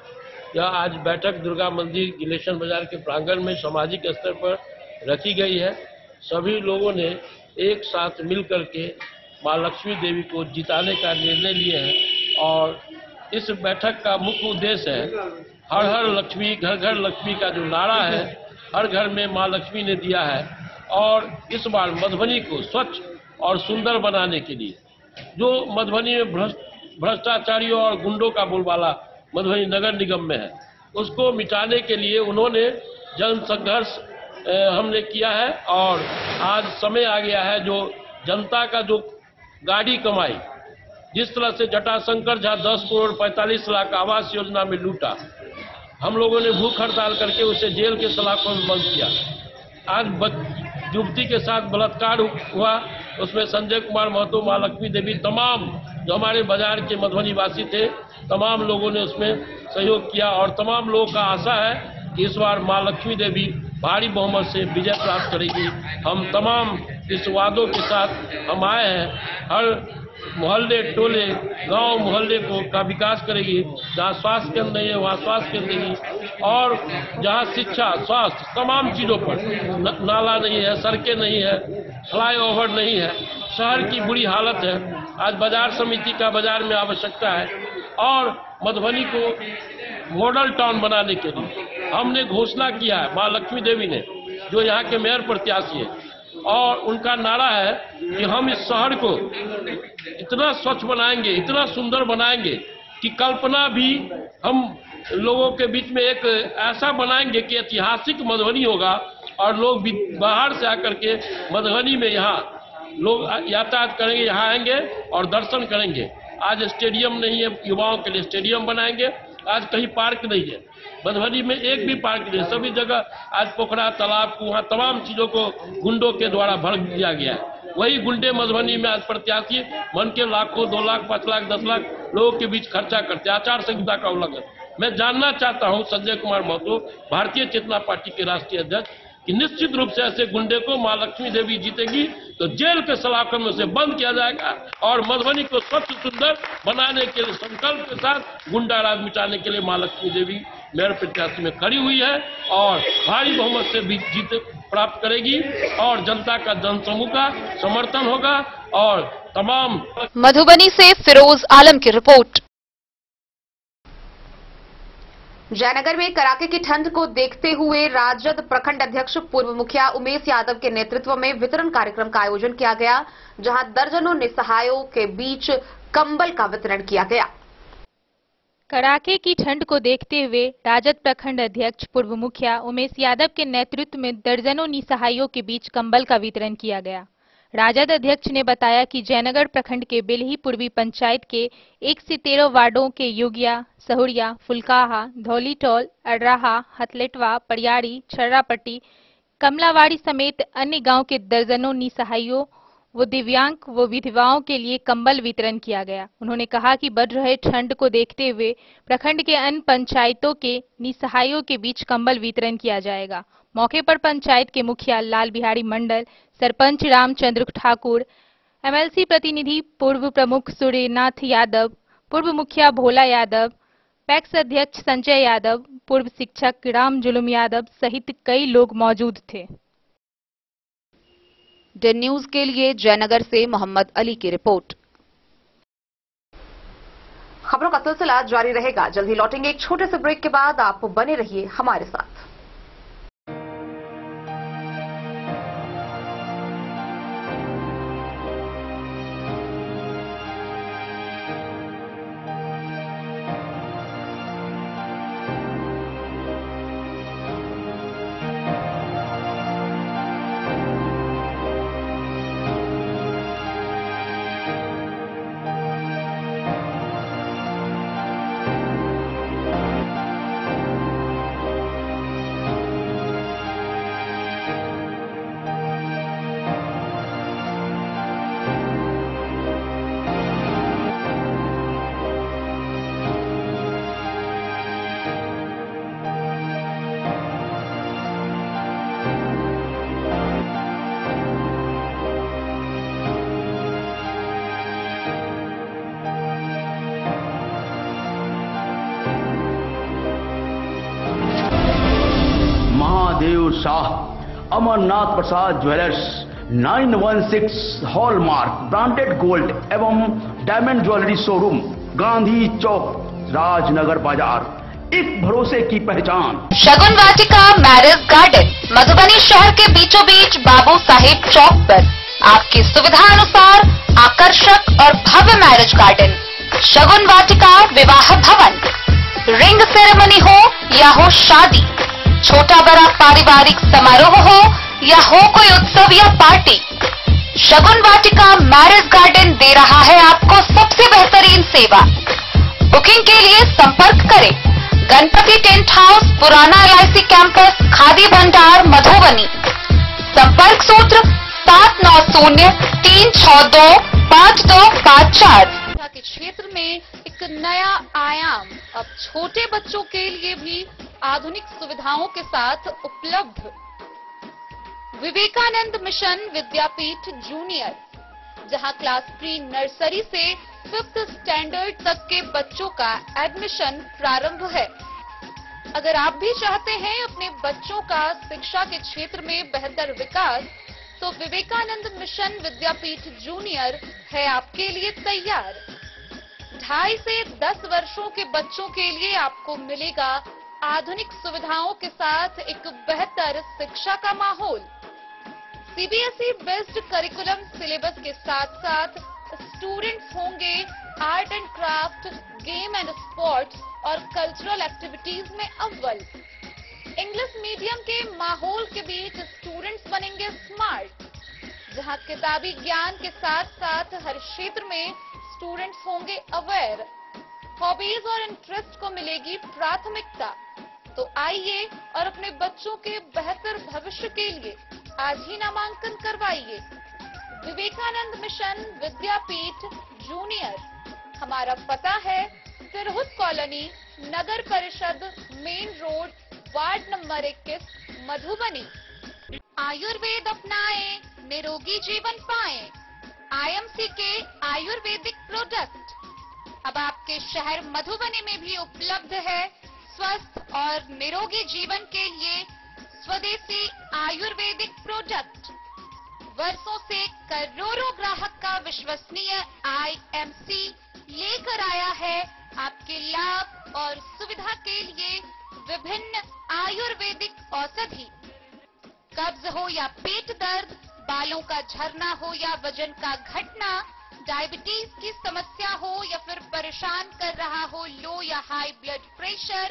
यह आज बैठक दुर्गा मंदिर गिलेसन बाजार के प्रांगण में सामाजिक स्तर पर रखी गई है। सभी लोगों ने एक साथ मिलकर के मां लक्ष्मी देवी को जिताने का निर्णय लिए हैं और इस बैठक का मुख्य उद्देश्य है हर हर लक्ष्मी घर घर लक्ष्मी का जो नारा है हर घर में मां लक्ष्मी ने दिया है और इस बार मधुबनी को स्वच्छ और सुंदर बनाने के लिए जो मधुबनी में भ्रष्टाचारियों और गुंडों का बोलबाला मधुबनी नगर निगम में है उसको मिटाने के लिए उन्होंने जन संघर्ष हमने किया है और आज समय आ गया है जो जनता का जो गाड़ी कमाई जिस तरह से जटाशंकर झा 10 करोड़ 45 लाख आवास योजना में लूटा, हम लोगों ने भूख हड़ताल करके उसे जेल के सलाखों में बंद किया। आज युवती के साथ बलात्कार हुआ, उसमें संजय कुमार महतो, मां लक्ष्मी देवी, तमाम जो हमारे बाजार के मधुबनी वासी थे, तमाम लोगों ने उसमें सहयोग किया और तमाम लोगों का आशा है कि इस बार मां लक्ष्मी देवी भारी बहुमत से विजय प्राप्त करेगी। हम तमाम इस वादों के साथ हम आए हैं। हर मोहल्ले, टोले, गांव मोहल्ले का विकास करेगी। जहां स्वास्थ्य केंद्र नहीं है वहां स्वास्थ्य केंद्र देगी और जहां शिक्षा, स्वास्थ्य, तमाम चीजों पर नाला नहीं है, सड़कें नहीं है, फ्लाईओवर नहीं है, शहर की बुरी हालत है। आज बाजार समिति का बाजार में आवश्यकता है और मधुबनी को मॉडल टाउन बनाने के लिए हमने घोषणा किया है। मां लक्ष्मी देवी ने, जो यहाँ के मेयर प्रत्याशी है, और उनका नारा है कि हम इस शहर को इतना स्वच्छ बनाएंगे, इतना सुंदर बनाएंगे कि कल्पना भी हम लोगों के बीच में एक ऐसा बनाएंगे कि ऐतिहासिक मधुबनी होगा और लोग बाहर से आकर के मधुबनी में यहाँ लोग यातायात करेंगे, यहाँ आएंगे और दर्शन करेंगे। आज स्टेडियम नहीं है, युवाओं के लिए स्टेडियम बनाएंगे। आज कहीं पार्क नहीं है, मधुबनी में एक भी पार्क नहीं, सभी जगह आज पोखरा, तालाब, कुआं, तमाम चीजों को गुंडों के द्वारा भर दिया गया है। वही गुंडे मधुबनी में आज प्रत्याशी मन के लाखों, 2 लाख, 5 लाख, 10 लाख लोगों के बीच खर्चा करते, आचार संहिता का उल्लंघन। मैं जानना चाहता हूं संजय कुमार महतो, भारतीय चेतना पार्टी के राष्ट्रीय अध्यक्ष, कि निश्चित रूप से ऐसे गुंडे को मां लक्ष्मी देवी जीतेगी तो जेल के सलाखों में उसे बंद किया जाएगा और मधुबनी को स्वच्छ सुंदर बनाने के लिए संकल्प के साथ गुंडा राज मिटाने के लिए मां लक्ष्मी देवी मेयर प्रत्याशी में खड़ी हुई है और भारी बहुमत से भी जीत प्राप्त करेगी और जनता का जनसमूह का समर्थन होगा और तमाम। मधुबनी से फिरोज आलम की रिपोर्ट। जयनगर में कड़ाके की ठंड को देखते हुए राजद प्रखंड अध्यक्ष पूर्व मुखिया उमेश यादव के नेतृत्व में वितरण कार्यक्रम का आयोजन किया गया, जहां दर्जनों निसहायों के बीच कंबल का वितरण किया गया। कड़ाके की ठंड को देखते हुए राजद प्रखंड अध्यक्ष पूर्व मुखिया उमेश यादव के नेतृत्व में दर्जनों निसहायों के बीच कंबल का वितरण किया गया। राजद अध्यक्ष ने बताया कि जयनगर प्रखंड के बेलही पूर्वी पंचायत के 1 से 13 वार्डों के योगिया, सहुरिया, फुलकाहा, धौलीटोल, अडराहा, हथलेटवा, परियाड़ी, छर्रापट्टी, कमलावाड़ी समेत अन्य गांव के दर्जनों निसहायों व दिव्यांग व विधवाओं के लिए कंबल वितरण किया गया। उन्होंने कहा कि बढ़ रहे ठंड को देखते हुए प्रखंड के अन्य पंचायतों के निसहायों के बीच कंबल वितरण किया जाएगा। मौके पर पंचायत के मुखिया लाल बिहारी मंडल, सरपंच रामचंद्र ठाकुर, एमएलसी प्रतिनिधि पूर्व प्रमुख सूर्यनाथ यादव, पूर्व मुखिया भोला यादव, पैक्स अध्यक्ष संजय यादव, पूर्व शिक्षक राम जुलूम यादव सहित कई लोग मौजूद थे। डे न्यूज के लिए जयनगर से मोहम्मद अली की रिपोर्ट। खबरों का सिलसिला जारी रहेगा, जल्द ही लौटेंगे एक छोटे से ब्रेक के बाद। आप बने रहिए हमारे साथ। महादेव शाह, अमरनाथ प्रसाद ज्वेलर्स, 916 हॉलमार्क ब्रांडेड गोल्ड एवं डायमंड ज्वेलरी शोरूम, गांधी चौक, राजनगर बाजार, एक भरोसे की पहचान। शगुन वाटिका मैरिज गार्डन मधुबनी शहर के बीचों बीच बाबू साहेब चौक पर आपकी सुविधा अनुसार आकर्षक और भव्य मैरिज गार्डन। शगुन वाटिका विवाह भवन, रिंग सेरेमनी हो या हो शादी, छोटा बड़ा पारिवारिक समारोह हो या हो कोई उत्सव या पार्टी, शगुन वाटिका मैरिज गार्डन दे रहा है आपको सबसे बेहतरीन सेवा। बुकिंग के लिए संपर्क करें गणपति टेंट हाउस, पुराना LIC कैंपस, खादी भंडार, मधुबनी। संपर्क सूत्र 7903625254। के क्षेत्र में एक नया आयाम अब छोटे बच्चों के लिए भी आधुनिक सुविधाओं के साथ उपलब्ध। विवेकानंद मिशन विद्यापीठ जूनियर, जहां क्लास प्री नर्सरी से 5th स्टैंडर्ड तक के बच्चों का एडमिशन प्रारंभ है। अगर आप भी चाहते हैं अपने बच्चों का शिक्षा के क्षेत्र में बेहतर विकास, तो विवेकानंद मिशन विद्यापीठ जूनियर है आपके लिए तैयार। 2.5 से 10 वर्षों के बच्चों के लिए आपको मिलेगा आधुनिक सुविधाओं के साथ एक बेहतर शिक्षा का माहौल। CBSE बेस्ड करिकुलम सिलेबस के साथ साथ स्टूडेंट्स होंगे art and craft, game and sports और कल्चरल एक्टिविटीज में अव्वल। इंग्लिश मीडियम के माहौल के बीच स्टूडेंट्स बनेंगे स्मार्ट, जहां किताबी ज्ञान के साथ साथ हर क्षेत्र में स्टूडेंट्स होंगे अवेयर। हॉबीज और इंटरेस्ट को मिलेगी प्राथमिकता। तो आइए और अपने बच्चों के बेहतर भविष्य के लिए आज ही नामांकन करवाइए। विवेकानंद मिशन विद्यापीठ जूनियर। हमारा पता है तिरहुत कॉलोनी, नगर परिषद, main road, ward number 21, Madhubani. Ayurveda अपनाएं, निरोगी जीवन पाएं। IMC के आयुर्वेदिक प्रोडक्ट अब आपके शहर मधुबनी में भी उपलब्ध है। स्वस्थ और निरोगी जीवन के लिए स्वदेशी आयुर्वेदिक प्रोडक्ट वर्षों से करोड़ों ग्राहक का विश्वसनीय IMC लेकर आया है आपके लाभ और सुविधा के लिए विभिन्न आयुर्वेदिक औषधि। कब्ज हो या पेट दर्द, बालों का झरना हो या वजन का घटना, डायबिटीज की समस्या हो या फिर परेशान कर रहा हो लो या हाई ब्लड प्रेशर,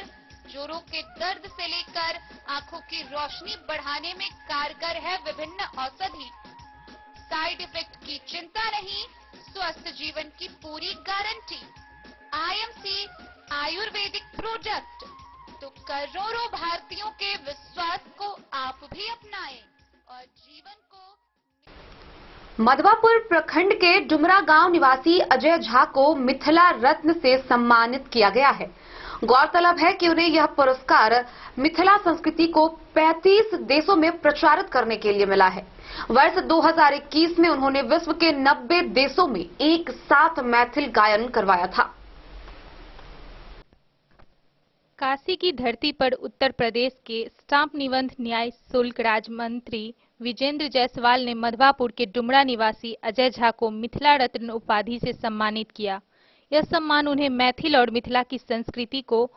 जोड़ों के दर्द से लेकर आंखों की रोशनी बढ़ाने में कारगर है विभिन्न औषधि। साइड इफेक्ट की चिंता नहीं, स्वस्थ जीवन की पूरी गारंटी। IMC आयुर्वेदिक प्रोडक्ट, तो करोड़ों भारतीयों के विश्वास को आप भी अपनाएं और जीवन को। मधवापुर प्रखंड के डुमरा गांव निवासी अजय झा को मिथिला रत्न से सम्मानित किया गया है। गौरतलब है कि उन्हें यह पुरस्कार मिथिला संस्कृति को 35 देशों में प्रचारित करने के लिए मिला है। वर्ष 2021 में उन्होंने विश्व के 90 देशों में एक साथ मैथिल गायन करवाया था। काशी की धरती पर उत्तर प्रदेश के स्टाम्प निबंध न्याय शुल्क राज्य मंत्री विजेंद्र जायसवाल ने मधवापुर के डुमरा निवासी अजय झा को मिथिला रत्न उपाधि से सम्मानित किया। यह सम्मान उन्हें मैथिल और मिथिला की संस्कृति को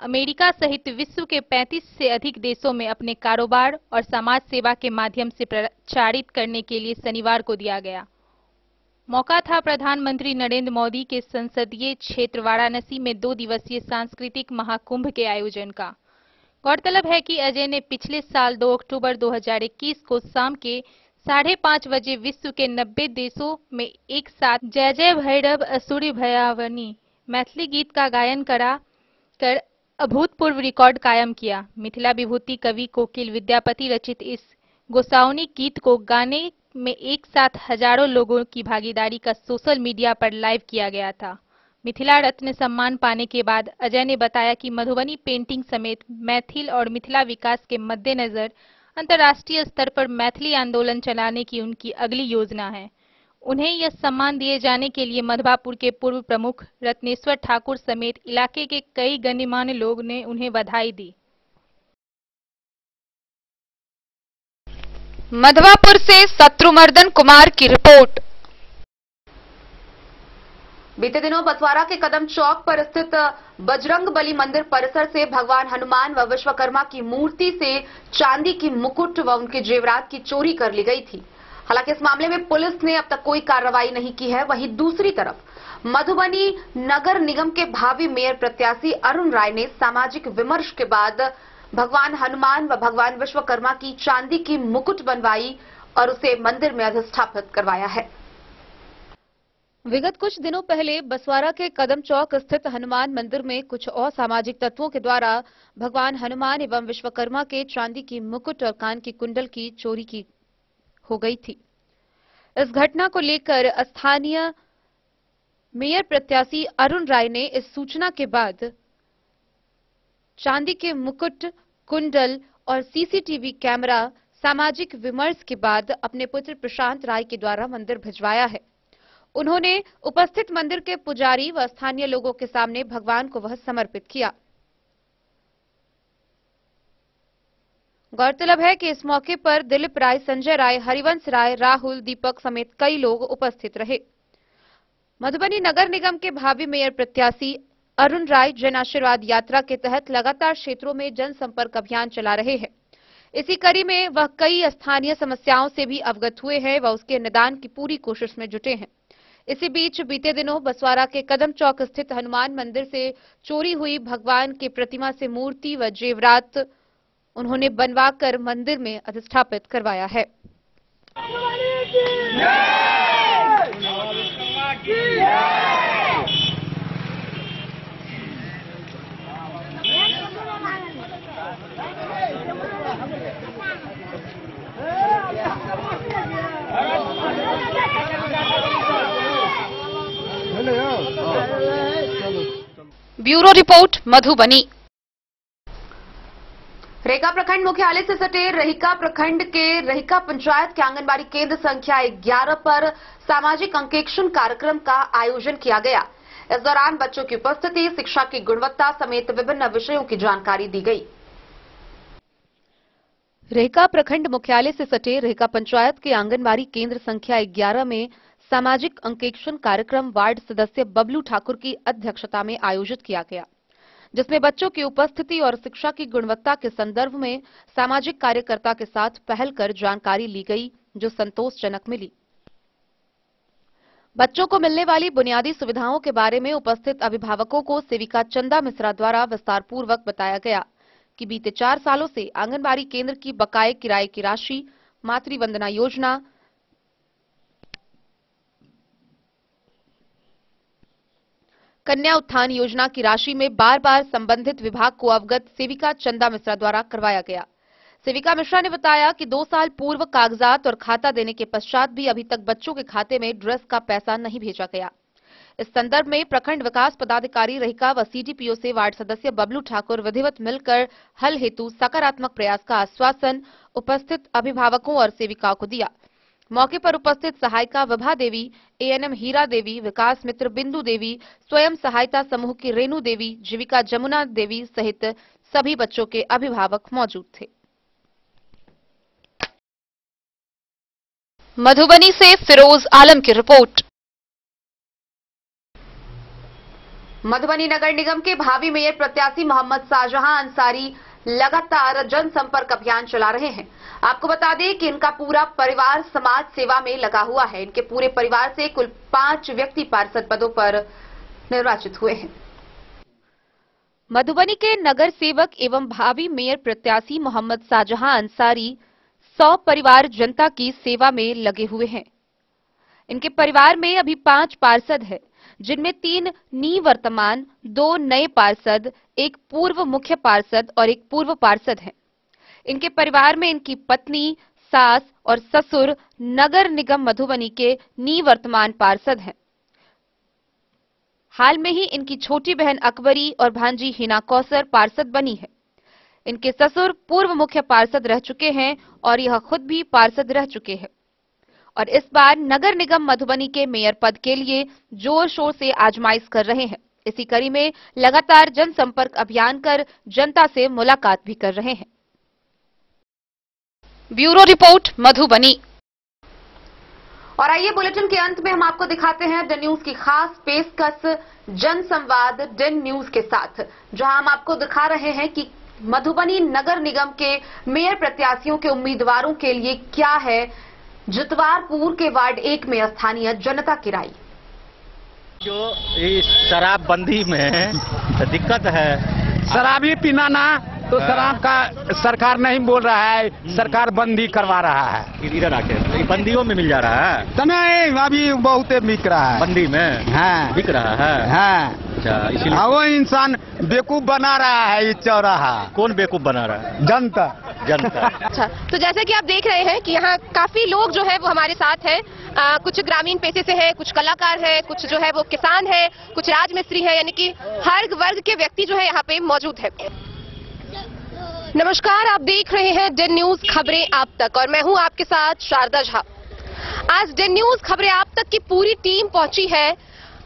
अमेरिका सहित विश्व के 35 से अधिक देशों में अपने कारोबार और समाज सेवा के माध्यम से प्रचारित करने के लिए शनिवार को दिया गया। मौका था प्रधानमंत्री नरेंद्र मोदी के संसदीय क्षेत्र वाराणसी में 2 दिवसीय सांस्कृतिक महाकुंभ के आयोजन का। गौरतलब है कि अजय ने पिछले साल 2 अक्टूबर 2021 को शाम के 5:30 बजे विश्व के 90 देशों में एक साथ जय जय भैरव असुरी भयावनी मैथिली गीत का गायन करा कर अभूतपूर्व रिकॉर्ड कायम किया। मिथिला विभूति कवि कोकिल विद्यापति रचित इस गोसाउनी गीत को गाने में एक साथ हजारों लोगों की भागीदारी का सोशल मीडिया पर लाइव किया गया था। मिथिला रत्न सम्मान पाने के बाद अजय ने बताया कि मधुबनी पेंटिंग समेत मैथिल और मिथिला विकास के मद्देनजर अंतर्राष्ट्रीय स्तर पर मैथिली आंदोलन चलाने की उनकी अगली योजना है। उन्हें यह सम्मान दिए जाने के लिए मधवापुर के पूर्व प्रमुख रत्नेश्वर ठाकुर समेत इलाके के कई गणमान्य लोग ने उन्हें बधाई दी। मधवापुर से शत्रुमर्दन कुमार की रिपोर्ट। बीते दिनों बसवाड़ा के कदम चौक पर स्थित बजरंग बली मंदिर परिसर से भगवान हनुमान व विश्वकर्मा की मूर्ति से चांदी की मुकुट व उनके जेवरात की चोरी कर ली गई थी। हालांकि इस मामले में पुलिस ने अब तक कोई कार्रवाई नहीं की है। वहीं दूसरी तरफ मधुबनी नगर निगम के भावी मेयर प्रत्याशी अरुण राय ने सामाजिक विमर्श के बाद भगवान हनुमान व भगवान विश्वकर्मा की चांदी की मुकुट बनवाई और उसे मंदिर में अधिष्ठापित करवाया है। विगत कुछ दिनों पहले बसवाड़ा के कदम चौक स्थित हनुमान मंदिर में कुछ असामाजिक तत्वों के द्वारा भगवान हनुमान एवं विश्वकर्मा के चांदी की मुकुट और कान की कुंडल की चोरी की हो गई थी। इस घटना को लेकर स्थानीय मेयर प्रत्याशी अरुण राय ने इस सूचना के बाद चांदी के मुकुट, कुंडल और सीसीटीवी कैमरा सामाजिक विमर्श के बाद अपने पुत्र प्रशांत राय के द्वारा मंदिर भिजवाया है। उन्होंने उपस्थित मंदिर के पुजारी व स्थानीय लोगों के सामने भगवान को वह समर्पित किया। गौरतलब है कि इस मौके पर दिलीप राय, संजय राय, हरिवंश राय, राहुल, दीपक समेत कई लोग उपस्थित रहे। मधुबनी नगर निगम के भावी मेयर प्रत्याशी अरुण राय जन आशीर्वाद यात्रा के तहत लगातार क्षेत्रों में जनसंपर्क अभियान चला रहे हैं। इसी कड़ी में वह कई स्थानीय समस्याओं से भी अवगत हुए हैं व उसके निदान की पूरी कोशिश में जुटे हैं। इसी बीच बीते दिनों बसवाड़ा के कदम चौक स्थित हनुमान मंदिर से चोरी हुई भगवान की प्रतिमा से मूर्ति व जेवरात उन्होंने बनवाकर मंदिर में अधिष्ठापित करवाया है। Bureau report Madhubani. रेहका प्रखंड मुख्यालय से सटे रेहका प्रखंड के रेहका पंचायत के आंगनबाड़ी केंद्र संख्या 11 पर सामाजिक अंकेक्षण कार्यक्रम का आयोजन किया गया। इस दौरान बच्चों की उपस्थिति, शिक्षा की गुणवत्ता समेत विभिन्न विषयों की जानकारी दी गई। रेहका प्रखंड मुख्यालय से सटे रेहका पंचायत के आंगनबाड़ी केंद्र संख्या 11 में सामाजिक अंकेक्षण कार्यक्रम वार्ड सदस्य बबलू ठाकुर की अध्यक्षता में आयोजित किया गया, जिसमें बच्चों की उपस्थिति और शिक्षा की गुणवत्ता के संदर्भ में सामाजिक कार्यकर्ता के साथ पहल कर जानकारी ली गई, जो संतोषजनक मिली। बच्चों को मिलने वाली बुनियादी सुविधाओं के बारे में उपस्थित अभिभावकों को सेविका चंदा मिश्रा द्वारा विस्तारपूर्वक बताया गया कि बीते 4 सालों से आंगनबाड़ी केंद्र की बकाये किराए की राशि, मातृ वंदना योजना, कन्या उत्थान योजना की राशि में बार बार संबंधित विभाग को अवगत सेविका चंदा मिश्रा द्वारा करवाया गया। सेविका मिश्रा ने बताया कि 2 साल पूर्व कागजात और खाता देने के पश्चात भी अभी तक बच्चों के खाते में ड्रेस का पैसा नहीं भेजा गया। इस संदर्भ में प्रखंड विकास पदाधिकारी रेहका व सीडीपीओ से वार्ड सदस्य बबलू ठाकुर विधिवत मिलकर हल हेतु सकारात्मक प्रयास का आश्वासन उपस्थित अभिभावकों और सेविकाओं को दिया। मौके पर उपस्थित सहायिका विभा देवी, एएनएम हीरा देवी, विकास मित्र बिंदु देवी, स्वयं सहायता समूह की रेणु देवी, जीविका जमुना देवी सहित सभी बच्चों के अभिभावक मौजूद थे। मधुबनी से फिरोज आलम की रिपोर्ट। मधुबनी नगर निगम के भावी मेयर प्रत्याशी मोहम्मद शाहजहां अंसारी लगातार जनसंपर्क अभियान चला रहे हैं। आपको बता दें कि इनका पूरा परिवार समाज सेवा में लगा हुआ है। इनके पूरे परिवार से कुल 5 व्यक्ति पार्षद पदों पर निर्वाचित हुए हैं। मधुबनी के नगर सेवक एवं भावी मेयर प्रत्याशी मोहम्मद शाहजहां अंसारी 100 परिवार जनता की सेवा में लगे हुए हैं। इनके परिवार में अभी 5 पार्षद हैं, जिनमें 3 निवर्तमान, 2 नए पार्षद, 1 पूर्व मुख्य पार्षद और 1 पूर्व पार्षद हैं। इनके परिवार में इनकी पत्नी, सास और ससुर नगर निगम मधुबनी के निवर्तमान पार्षद हैं। हाल में ही इनकी छोटी बहन अकबरी और भांजी हिना कौसर पार्षद बनी है। इनके ससुर पूर्व मुख्य पार्षद रह चुके हैं और यह खुद भी पार्षद रह चुके हैं और इस बार नगर निगम मधुबनी के मेयर पद के लिए जोर शोर से आजमाइश कर रहे हैं। इसी कड़ी में लगातार जनसंपर्क अभियान कर जनता से मुलाकात भी कर रहे हैं। Bureau report Madhubani. और आइए बुलेटिन के अंत में हम आपको दिखाते हैं द न्यूज की खास पेशकश जनसंवाद डन न्यूज के साथ, जहां हम आपको दिखा रहे हैं कि मधुबनी नगर निगम के मेयर प्रत्याशियों के उम्मीदवारों के लिए क्या है जितवारपुर के वार्ड 1 में स्थानीय जनता की राय। जो इस शराबबंदी में दिक्कत है, शराबी पीना ना तो शराब का सरकार नहीं बोल रहा है, सरकार बंदी करवा रहा है। इधर आके बंदियों में मिल जा रहा है तो नहीं, अभी बहुत बिक रहा है बंदी में। हाँ बिक रहा है। हाँ अच्छा, इसीलिए वो इंसान बेवकूफ बना रहा है ये चौराहा। कौन बेवकूफ बना रहा है? जनता। अच्छा, तो जैसे कि आप देख रहे हैं कि यहाँ काफी लोग जो है वो हमारे साथ हैं। कुछ ग्रामीण पेशे से है, कुछ कलाकार है, कुछ जो है वो किसान है, कुछ राजमिस्त्री है, यानी कि हर वर्ग के व्यक्ति जो है यहाँ पे मौजूद है। नमस्कार, आप देख रहे हैं डेन न्यूज खबरें आप तक और मैं हूं आपके साथ शारदा झा। आज डेन न्यूज खबरें आप तक की पूरी टीम पहुंची है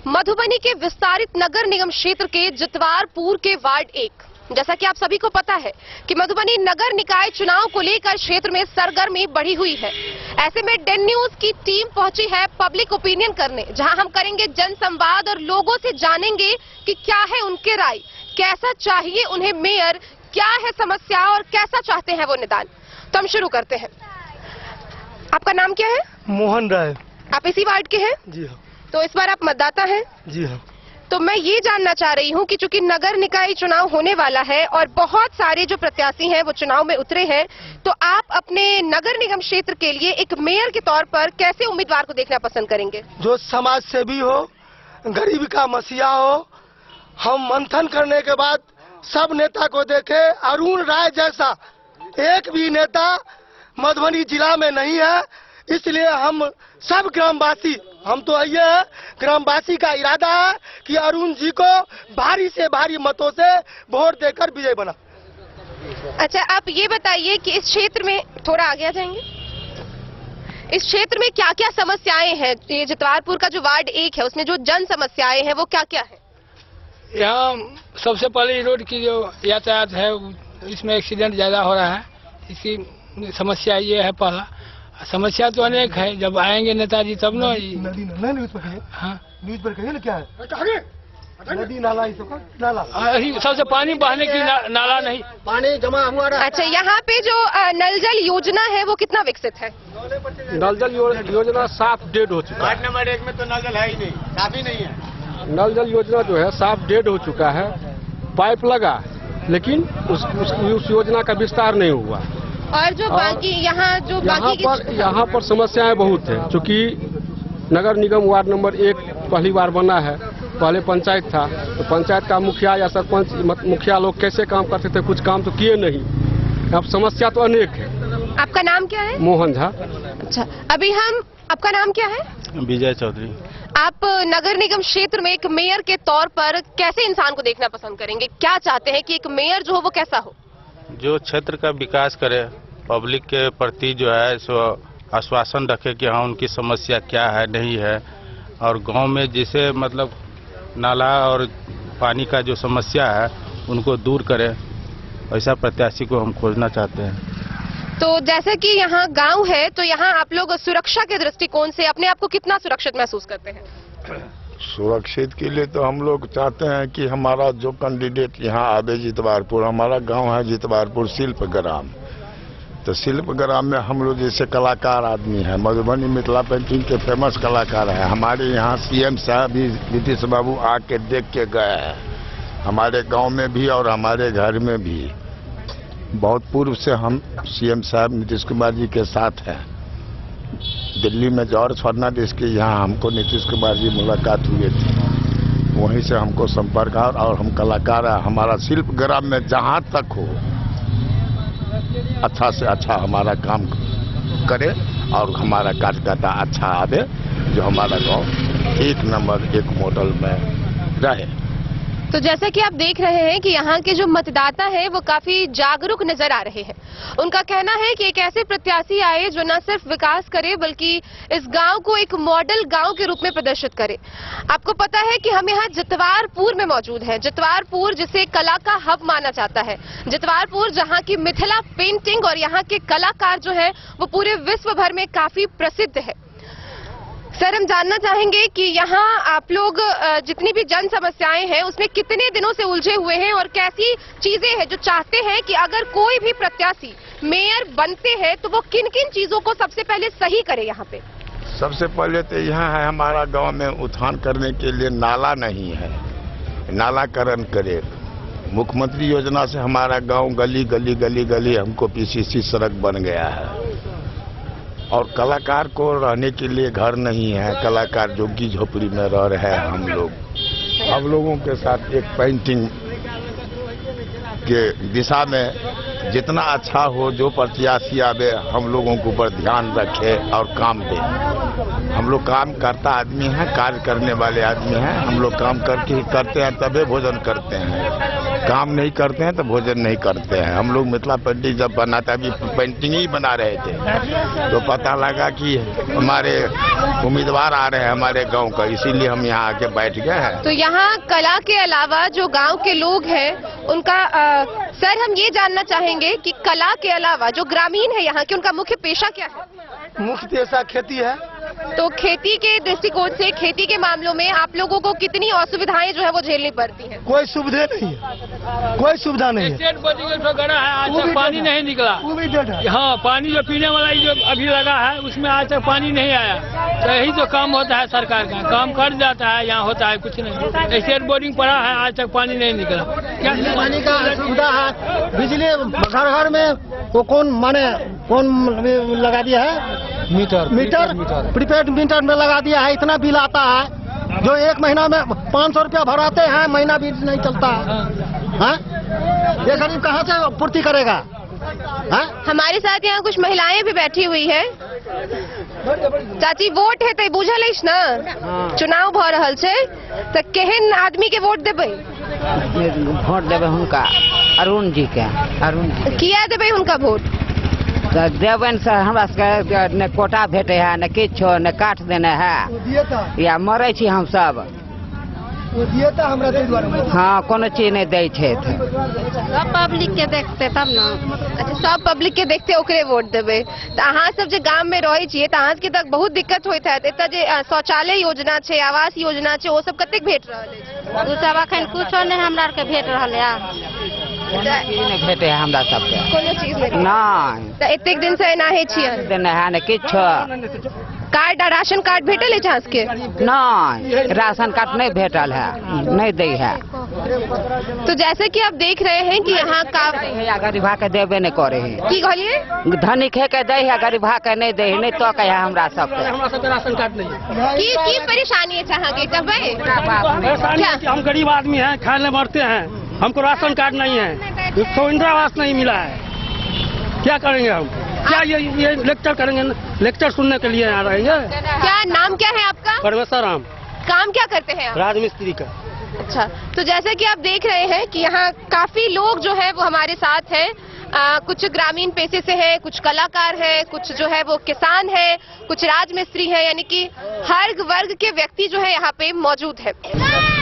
मधुबनी के विस्तारित नगर निगम क्षेत्र के जितवारपुर के वार्ड 1। जैसा कि आप सभी को पता है कि मधुबनी नगर निकाय चुनाव को लेकर क्षेत्र में सरगर्मी बढ़ी हुई है। ऐसे में डेन न्यूज की टीम पहुंची है पब्लिक ओपिनियन करने, जहां हम करेंगे जनसंवाद और लोगों से जानेंगे कि क्या है उनके राय, कैसा चाहिए उन्हें मेयर, क्या है समस्या और कैसा चाहते हैं वो निदान। तो हम शुरू करते हैं। आपका नाम क्या है? मोहन राय। आप इसी वार्ड के हैं? जी हाँ। तो इस बार आप मतदाता हैं? जी हाँ। तो मैं ये जानना चाह रही हूँ कि चूंकि नगर निकाय चुनाव होने वाला है और बहुत सारे जो प्रत्याशी हैं वो चुनाव में उतरे हैं, तो आप अपने नगर निगम क्षेत्र के लिए एक मेयर के तौर पर कैसे उम्मीदवार को देखना पसंद करेंगे? जो समाज सेवी हो, गरीब का मसीहा हो। हम मंथन करने के बाद सब नेता को देखे, अरुण राय जैसा एक भी नेता मधुबनी जिला में नहीं है। इसलिए हम सब ग्रामवासी, हम तो ये है, ग्रामवासी का इरादा है कि अरुण जी को भारी से भारी मतों से वोट देकर विजय बना। अच्छा, आप ये बताइए कि इस क्षेत्र में थोड़ा आगे आ जाएंगे, इस क्षेत्र में क्या क्या समस्याएं हैं? ये जितवारपुर का जो वार्ड 1 है उसमें जो जन समस्याएं हैं वो क्या क्या है? यहाँ सबसे पहले रोड की जो यातायात है इसमें एक्सीडेंट ज्यादा हो रहा है, इसकी समस्या ये है। पहला समस्या तो अनेक है, जब आएंगे नेताजी तब ना। न्यूज पर कहिए। हाँ न्यूज पर कहिए ना, क्या है नदी नाला, नाला सबसे पानी बहने की नाला नहीं, पानी जमा हुआ रहा। अच्छा, यहाँ पे जो नल जल योजना है वो कितना विकसित है? नल जल योजना साफ डेड हो चुका है। वार्ड नंबर 1 में तो नल जल है ही नहीं, काफी नहीं है। नल जल योजना जो है साफ डेड हो चुका है। पाइप लगा लेकिन उस योजना का विस्तार नहीं हुआ। और जो बाकी यहाँ पर समस्याएं बहुत है। चूँकि नगर निगम वार्ड नंबर 1 पहली बार बना है, पहले पंचायत था, तो पंचायत का मुखिया या सरपंच मुखिया लोग कैसे काम करते थे, कुछ काम तो किए नहीं। अब समस्या तो अनेक है। आपका नाम क्या है? मोहन झा। अच्छा, अभी हम, आपका नाम क्या है? विजय चौधरी। आप नगर निगम क्षेत्र में एक मेयर के तौर पर कैसे इंसान को देखना पसंद करेंगे? क्या चाहते हैं कि एक मेयर जो हो वो कैसा हो? जो क्षेत्र का विकास करे, पब्लिक के प्रति जो है सो आश्वासन रखे कि हाँ उनकी समस्या क्या है नहीं है, और गांव में जिसे मतलब नाला और पानी का जो समस्या है उनको दूर करे, ऐसा प्रत्याशी को हम खोजना चाहते हैं। तो जैसे कि यहाँ गांव है, तो यहाँ आप लोग सुरक्षा के दृष्टिकोण से अपने आप को कितना सुरक्षित महसूस करते हैं? सुरक्षित के लिए तो हम लोग चाहते हैं कि हमारा जो कैंडिडेट यहाँ आवे जितवारपुर, हमारा गांव है जितवारपुर शिल्पग्राम, तो शिल्पग्राम में हम लोग जैसे कलाकार आदमी है, मधुबनी मिथिला पेंटिंग के फेमस कलाकार है। हमारे यहाँ सीएम साहब भी नीतीश बाबू आके देख के गए हैं, हमारे गांव में भी और हमारे घर में भी। बहुत पूर्व से हम सीएम साहब नीतीश कुमार जी के साथ हैं। दिल्ली में जॉर्ज फर्नांडिस के यहाँ हमको नीतीश कुमार जी मुलाकात हुए थे, वहीं से हमको संपर्क है और हम कलाकार हैं। हमारा शिल्पग्राम में जहाँ तक हो अच्छा से अच्छा हमारा काम करे और हमारा कार्यकर्ता अच्छा आवे, जो हमारा गांव 1 नंबर 1 मॉडल में रहे। तो जैसा कि आप देख रहे हैं कि यहाँ के जो मतदाता हैं वो काफी जागरूक नजर आ रहे हैं। उनका कहना है कि एक ऐसे प्रत्याशी आए जो न सिर्फ विकास करे बल्कि इस गांव को एक मॉडल गांव के रूप में प्रदर्शित करे। आपको पता है कि हम यहाँ जितवारपुर में मौजूद हैं। जितवारपुर जिसे कला का हब माना जाता है, जितवारपुर जहाँ की मिथिला पेंटिंग और यहाँ के कलाकार जो है वो पूरे विश्व भर में काफी प्रसिद्ध है। सर, हम जानना चाहेंगे कि यहाँ आप लोग जितनी भी जन समस्याएं हैं उसमें कितने दिनों से उलझे हुए हैं और कैसी चीजें हैं जो चाहते हैं कि अगर कोई भी प्रत्याशी मेयर बनते हैं तो वो किन किन चीजों को सबसे पहले सही करे? यहाँ पे सबसे पहले तो यहाँ है हमारा गांव में उत्थान करने के लिए नाला नहीं है, नालाकरण करे। मुख्यमंत्री योजना से हमारा गांव गली गली गली गली हमको पीसीसी सड़क बन गया है। और कलाकार को रहने के लिए घर नहीं है, कलाकार झुग्गी झोपड़ी में रह रहे हैं। हम लोगों के साथ एक पेंटिंग के दिशा में जितना अच्छा हो, जो प्रत्याशी आवे हम लोगों के ऊपर ध्यान रखे और काम दे। हम लोग काम करता आदमी हैं, कार्य करने वाले आदमी हैं। हम लोग काम करके ही करते हैं तभी भोजन करते हैं, काम नहीं करते हैं तो भोजन नहीं करते हैं। हम लोग मिथिला पेंटिंग जब बनाता, अभी पेंटिंग ही बना रहे थे तो पता लगा कि हमारे उम्मीदवार आ रहे हैं हमारे गांव का, इसीलिए हम यहाँ आके बैठ गए हैं। तो यहाँ कला के अलावा जो गांव के लोग हैं उनका सर हम ये जानना चाहेंगे कि कला के अलावा जो ग्रामीण है यहाँ के, उनका मुख्य पेशा क्या है? मुख्य पेशा खेती है। तो खेती के दृष्टिकोण से, खेती के मामलों में आप लोगों को कितनी असुविधाएं जो है वो झेलनी पड़ती हैं? कोई सुविधा नहीं है, कोई सुविधा नहीं है। गड़ा है, आज तक पानी नहीं निकला। हाँ, पानी जो पीने वाला जो अभी लगा है उसमें आज तक पानी नहीं आया। तो यही तो काम होता है सरकार का, काम कर जाता है, यहाँ होता है कुछ नहीं। स्टेट बोर्डिंग पड़ा है, आज तक पानी नहीं निकला। क्या पानी का सुविधा है? बिजली घर घर में वो कौन लगा दिया है? मीटर प्रीपेड मीटर में लगा दिया है। इतना बिल आता है जो एक महीना में 500 रुपया भराते हैं, महीना भी नहीं चलता है। ये गरीब कहाँ से पूर्ति करेगा? हमारे साथ यहाँ कुछ महिलाएं भी बैठी हुई है। चाची वोट है तो बुझल ना, चुनाव भ रहल छे तो केहन आदमी के वोट देबै? वोट देवे हुनका अरुण जी के। किया देबै हुनका वोट? देवन से हमरा न कोटा भेटे है, न किछो, न काट देने है, या मरे छी हम सब। हाँ, कोनो चीज नहीं दे छे। सब पब्लिक के देखते तब ना। अच्छा, सब पब्लिक के देखते ओकरे वोट देवे। तो अहाँ सब जे गांव में रहे छिए त अहाँ के तक बहुत दिक्कत होइत है। एत जे शौचालय योजना छे, आवास योजना छे, वो सब कतेक भेट रहल है? उ सब अखन कुछो नहीं हमरा के भेट रहल है। नहीं भेटे है हमरा सबके, कोनो चीज नहीं। तो एतेक दिन से एना है छिए? देने है न किछो। कार्ड, राशन कार्ड भेटल है चांस के? नहीं, राशन कार्ड नहीं भेटल है, नहीं दे है। तो जैसे कि आप देख रहे हैं कि यहाँ का गरीबा के देवे नहीं करे है। की कहलिए? धनिक है के दे है, गरीबा के नहीं दे है, नहीं तो कहे हमरा सबके। राशन कार्ड नहीं। की परेशानी है चाह के कहबे? हम गरीब आदमी हैं, खाने मरते हैं, हमको राशन कार्ड नहीं है, तो इंदिरा आवास नहीं मिला है। क्या करेंगे हम? क्या ये लेक्चर करेंगे? लेक्चर सुनने के लिए आ रहे हैं। क्या नाम क्या है आपका? परमेश्वर राम। काम क्या करते हैं आप? राजमिस्त्री का। अच्छा, तो जैसे कि आप देख रहे हैं कि यहाँ काफी लोग जो है वो हमारे साथ हैं। कुछ ग्रामीण पेशे से हैं, कुछ कलाकार हैं, कुछ जो है वो किसान हैं, कुछ राजमिस्त्री हैं, यानी कि हर वर्ग के व्यक्ति जो है यहाँ पे मौजूद है।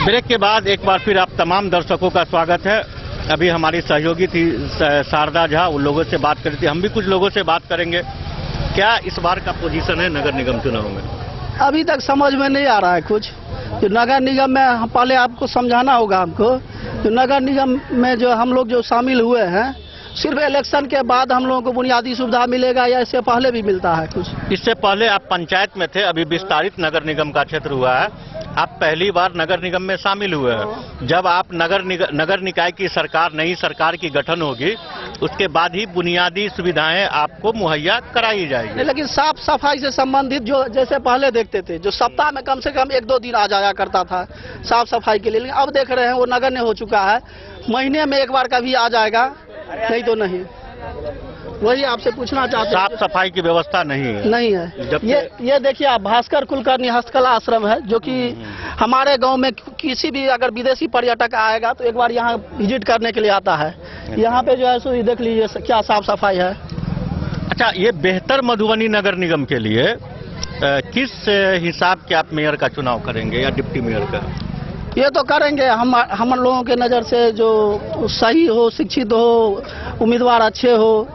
ब्रेक के बाद एक बार फिर आप तमाम दर्शकों का स्वागत है। अभी हमारी सहयोगी थी शारदा झा, उन लोगों से बात करी थी, हम भी कुछ लोगों से बात करेंगे। क्या इस बार का पोजीशन है नगर निगम चुनाव में? अभी तक समझ में नहीं आ रहा है कुछ। जो नगर निगम में पहले आपको समझाना होगा हमको, जो नगर निगम में जो हम लोग जो शामिल हुए हैं, सिर्फ इलेक्शन के बाद हम लोगों को बुनियादी सुविधा मिलेगा या इससे पहले भी मिलता है कुछ? इससे पहले आप पंचायत में थे, अभी विस्तारित नगर निगम का क्षेत्र हुआ है, आप पहली बार नगर निगम में शामिल हुए हैं। जब आप नगर निकाय की सरकार, नई सरकार की गठन होगी, उसके बाद ही बुनियादी सुविधाएं आपको मुहैया कराई जाएगी। लेकिन साफ सफाई से संबंधित जो जैसे पहले देखते थे, जो सप्ताह में कम से कम 1-2 दिन आ जाया करता था साफ सफाई के लिए, लेकिन अब देख रहे हैं वो नगण्य हो चुका है। महीने में एक बार का भी आ जाएगा, नहीं तो नहीं। वही आपसे पूछना चाहते हैं। साफ सफाई की व्यवस्था नहीं है। ये देखिए आप, भास्कर कुलकर्णी हस्तकला आश्रम है, जो कि हमारे गांव में किसी भी अगर विदेशी पर्यटक आएगा तो एक बार यहाँ विजिट करने के लिए आता है। यहाँ पे जो है सो देख लीजिए क्या साफ सफाई है। अच्छा, ये बेहतर मधुबनी नगर निगम के लिए किस हिसाब के आप मेयर का चुनाव करेंगे या डिप्टी मेयर का? ये तो करेंगे हम लोगों के नज़र से जो सही हो, शिक्षित हो, उम्मीदवार अच्छे हो,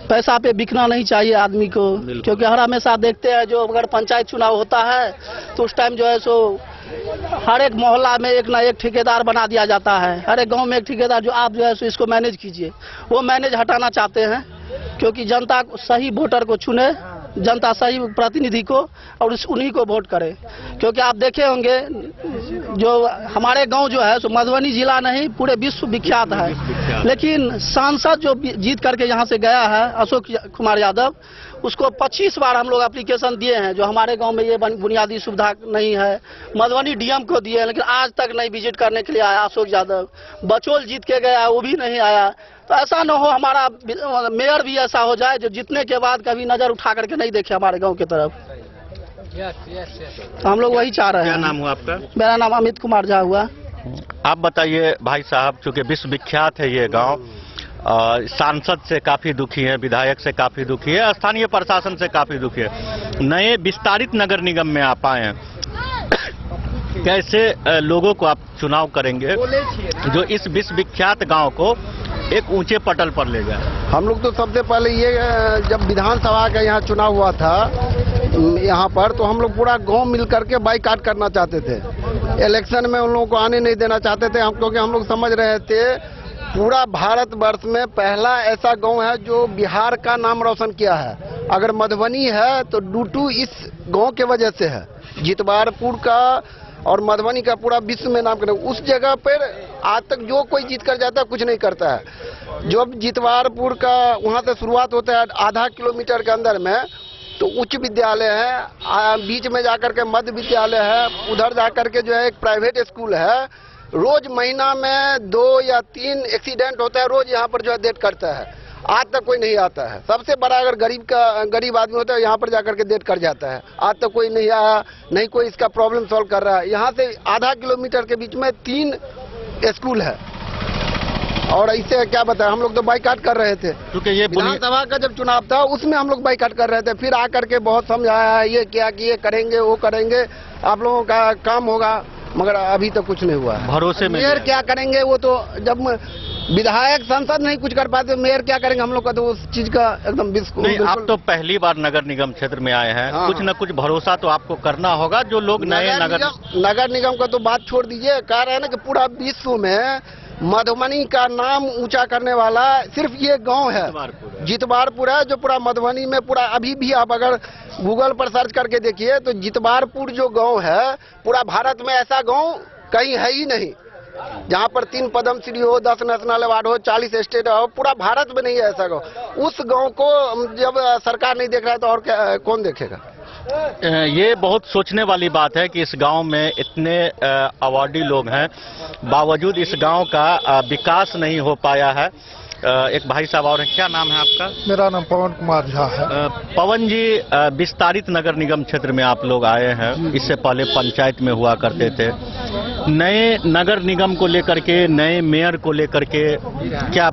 पैसा पे बिकना नहीं चाहिए आदमी को। क्योंकि हर हमेशा देखते हैं जो अगर पंचायत चुनाव होता है तो उस टाइम जो है सो हर एक मोहल्ला में एक ना एक ठेकेदार बना दिया जाता है, हर एक गांव में एक ठेकेदार, जो आप जो है सो इसको मैनेज कीजिए। वो मैनेज हटाना चाहते हैं, क्योंकि जनता सही वोटर को चुने जनताशाही प्रतिनिधि को और उन्हीं को वोट करें, क्योंकि आप देखे होंगे जो हमारे गांव जो है सो मधुबनी जिला नहीं पूरे विश्व विख्यात है, लेकिन सांसद जो जीत करके यहां से गया है अशोक कुमार यादव, उसको 25 बार हम लोग एप्लीकेशन दिए हैं जो हमारे गांव में ये बुनियादी सुविधा नहीं है। मधुबनी डीएम को दिए, लेकिन आज तक नहीं विजिट करने के लिए आया अशोक यादव। बचौल जीत के गया, वो भी नहीं आया। तो ऐसा न हो हमारा मेयर भी ऐसा हो जाए जो जीतने के बाद कभी नजर उठा करके नहीं देखे हमारे गाँव की तरफ। तो हम लोग वही चाह रहे हैं। क्या नाम हुआ आपका? मेरा नाम अमित कुमार झा हुआ। आप बताइए भाई साहब, चूंकि विश्व विख्यात है ये गांव, सांसद से काफी दुखी है, विधायक से काफी दुखी है, स्थानीय प्रशासन से काफी दुखी है, नए विस्तारित नगर निगम में आप आए हैं, कैसे लोगों को आप चुनाव करेंगे जो इस विश्व विख्यात गांव को एक ऊंचे पटल पर ले जाए? हम लोग तो सबसे पहले ये जब विधानसभा का यहाँ चुनाव हुआ था यहाँ पर, तो हम लोग पूरा गांव मिल करके बाइकाट करना चाहते थे। इलेक्शन में उन लोगों को आने नहीं देना चाहते थे हम, क्योंकि हम लोग समझ रहे थे पूरा भारतवर्ष में पहला ऐसा गांव है जो बिहार का नाम रोशन किया है। अगर मधुबनी है तो डूटू इस गांव के वजह से है। जितवारपुर का और मधुबनी का पूरा विश्व में नाम करना। उस जगह पर आज तक जो कोई जीत कर जाता है कुछ नहीं करता है। जब जितवारपुर का वहाँ से शुरुआत होता है आधा किलोमीटर के अंदर में, तो उच्च विद्यालय है, बीच में जाकर के मध्य विद्यालय है, उधर जाकर के जो है एक प्राइवेट स्कूल है। रोज महीना में 2 या 3 एक्सीडेंट होता है, रोज यहाँ पर जो है डेथ करता है। आज तक कोई नहीं आता है। सबसे बड़ा अगर गरीब आदमी होता है यहाँ पर जाकर के डेथ कर जाता है। आज तक कोई नहीं आया, नहीं कोई इसका प्रॉब्लम सॉल्व कर रहा है। यहाँ से आधा किलोमीटर के बीच में 3 स्कूल है और इससे क्या बताएं, हम लोग तो बाइकाट कर रहे थे क्योंकि ये विधानसभा का जब चुनाव था उसमें हम लोग बाइकाट कर रहे थे। फिर आकर के बहुत समझाया ये क्या कि ये करेंगे वो करेंगे, आप लोगों का काम होगा, मगर अभी तक कुछ नहीं हुआ। भरोसे में मेयर क्या करेंगे, वो तो जब विधायक सांसद नहीं कुछ कर पाते, मेयर क्या करेंगे हम लोग का, तो उस चीज का एकदम नहीं। आप तो पहली बार नगर निगम क्षेत्र में आए हैं, कुछ न कुछ भरोसा तो आपको करना होगा। जो लोग नए नगर निगम का तो बात छोड़ दीजिए, कह रहे हैं ना कि पूरा विश्व में मधुबनी का नाम ऊंचा करने वाला सिर्फ ये गांव है, जितवारपुर है, जो पूरा मधुबनी में पूरा अभी भी आप अगर गूगल पर सर्च करके देखिए तो जितवारपुर जो गांव है पूरा भारत में ऐसा गांव कहीं है ही नहीं, जहां पर 3 पद्मश्री हो, 10 नेशनल अवार्ड हो, 40 स्टेट हो, पूरा भारत में नहीं है ऐसा गाँव। उस गाँव को जब सरकार नहीं देख रहा है तो और कौन देखेगा? ये बहुत सोचने वाली बात है कि इस गांव में इतने अवार्डी लोग हैं, बावजूद इस गांव का विकास नहीं हो पाया है। एक भाई साहब और हैं, क्या नाम है आपका? मेरा नाम पवन कुमार झा है। पवन जी, विस्तारित नगर निगम क्षेत्र में आप लोग आए हैं, इससे पहले पंचायत में हुआ करते थे। नए नगर निगम को लेकर के, नए मेयर को लेकर के क्या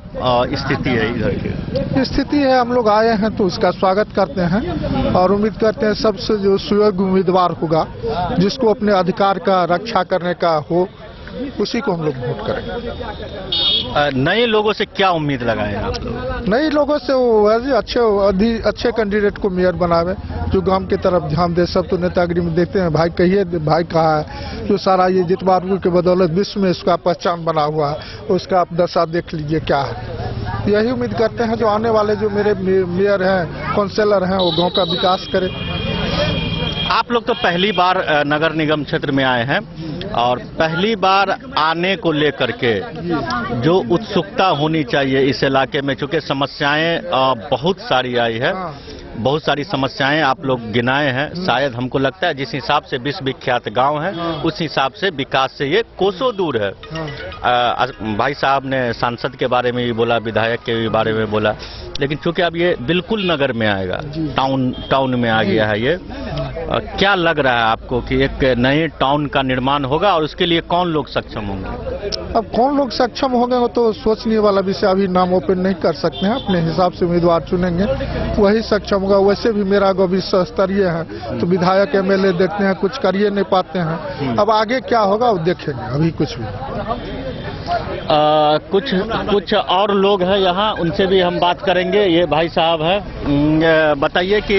स्थिति है इधर की? स्थिति है, हम लोग आए हैं तो उसका स्वागत करते हैं और उम्मीद करते हैं सबसे जो सुयोग्य उम्मीदवार होगा, जिसको अपने अधिकार का रक्षा करने का हो, उसी को हम लोग वोट करेंगे। नए लोगों से क्या उम्मीद लगाए हैं आप लोग? नए लोगों से वो अच्छे कैंडिडेट को मेयर बनावे, जो गांव की तरफ ध्यान दे। सब तो नेतागिरी में देखते हैं, भाई कहिए भाई कहा है, जो सारा ये जितवारपुर के बदौलत विश्व में इसका पहचान बना हुआ है, उसका आप दशा देख लीजिए क्या है। यही उम्मीद करते हैं जो आने वाले जो मेरे मेयर हैं, काउंसिलर हैं, वो गाँव का विकास करें। आप लोग तो पहली बार नगर निगम क्षेत्र में आए हैं और पहली बार आने को लेकर के जो उत्सुकता होनी चाहिए इस इलाके में, चूंकि समस्याएं बहुत सारी आई है, बहुत सारी समस्याएं आप लोग गिनाए हैं। शायद हमको लगता है जिस हिसाब से विश्व विख्यात गांव है उस हिसाब से विकास से ये कोसों दूर है। भाई साहब ने सांसद के बारे में भी बोला, विधायक के भी बारे में बोला, लेकिन चूंकि अब ये बिल्कुल नगर में आएगा, टाउन में आ गया है ये, क्या लग रहा है आपको कि एक नए टाउन का निर्माण होगा और उसके लिए कौन लोग सक्षम होंगे? अब कौन लोग सक्षम होंगे वो तो सोचने वाला विषय, अभी नाम ओपन नहीं कर सकते हैं। अपने हिसाब से उम्मीदवार चुनेंगे, वही सक्षम होगा। वैसे भी मेरा गाँव विश्व स्तरीय है, तो विधायक MLA देखते हैं, कुछ करिए नहीं पाते हैं। अब आगे क्या होगा वो देखेंगे, अभी कुछ भी। कुछ और लोग हैं यहाँ, उनसे भी हम बात करेंगे। ये भाई साहब है, बताइए कि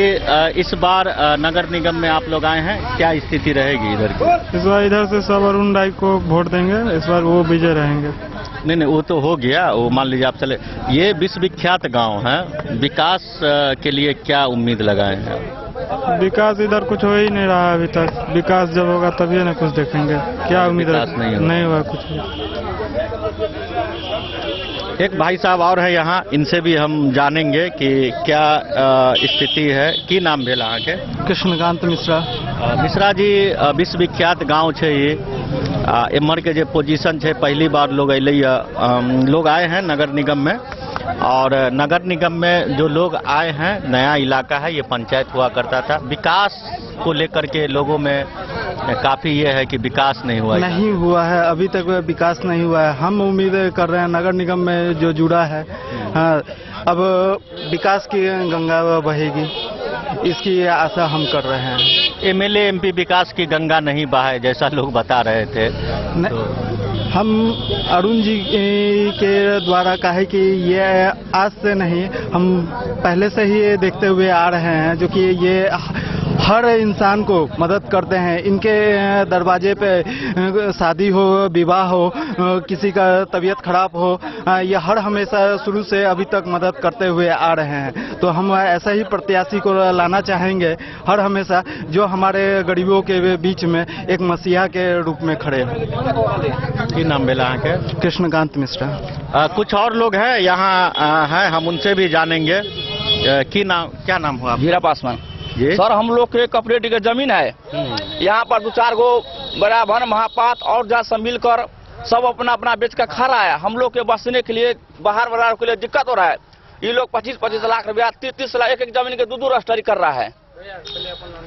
इस बार नगर निगम में आप लोग आए हैं, क्या स्थिति रहेगी इधर की? इस बार इधर से सब अरुण राय को वोट देंगे, इस बार वो विजय रहेंगे। नहीं वो तो हो गया, वो मान लीजिए आप चले। ये विश्वविख्यात गांव है, विकास के लिए क्या उम्मीद लगाए हैं? विकास इधर कुछ हो ही नहीं रहा अभी तक। विकास जब होगा तभी ना कुछ देखेंगे। क्या उम्मीद? नहीं हुआ कुछ भी। एक भाई साहब और है यहाँ, इनसे भी हम जानेंगे कि क्या स्थिति है। की नाम भेल अहाँ के? कृष्णकांत मिश्रा। मिश्रा जी, विश्वविख्यात गांव है ये, एम्हर के जो पोजीशन है, पहली बार लोग अल लोग आए हैं नगर निगम में, और नगर निगम में जो लोग आए हैं, नया इलाका है, ये पंचायत हुआ करता था। विकास को लेकर के लोगों में काफी ये है कि विकास नहीं हुआ है, अभी तक विकास नहीं हुआ है। हम उम्मीद कर रहे हैं नगर निगम में जो जुड़ा है, हाँ, अब विकास की गंगा बहेगी, इसकी आशा हम कर रहे हैं। एमएलए एमपी विकास की गंगा नहीं बहाए जैसा लोग बता रहे थे। तो हम अरुण जी के द्वारा कहे कि ये आज से नहीं, हम पहले से ही ये देखते हुए आ रहे हैं, जो कि ये हर इंसान को मदद करते हैं। इनके दरवाजे पे शादी हो, विवाह हो, किसी का तबीयत खराब हो, ये हर हमेशा शुरू से अभी तक मदद करते हुए आ रहे हैं। तो हम ऐसा ही प्रत्याशी को लाना चाहेंगे हर हमेशा, जो हमारे गरीबों के बीच में एक मसीहा के रूप में खड़े हैं। की नाम बेला के? कृष्णकांत मिश्रा। कुछ और लोग हैं यहाँ हैं, हम उनसे भी जानेंगे। की नाम, क्या नाम हुआ? हीरा पासवान। सर, हम लोग के कॉपरेटिव की जमीन है, यहाँ पर 2-4 गो बराबर महापात और जा सब मिलकर सब अपना अपना बेच कर खा रहा है। हम लोग के बसने के लिए, बाहर वालों के लिए दिक्कत हो रहा है। ये लोग 25-25 लाख रुपया, 30-30 लाख एक जमीन के 2-2 रजिस्ट्री कर रहा है।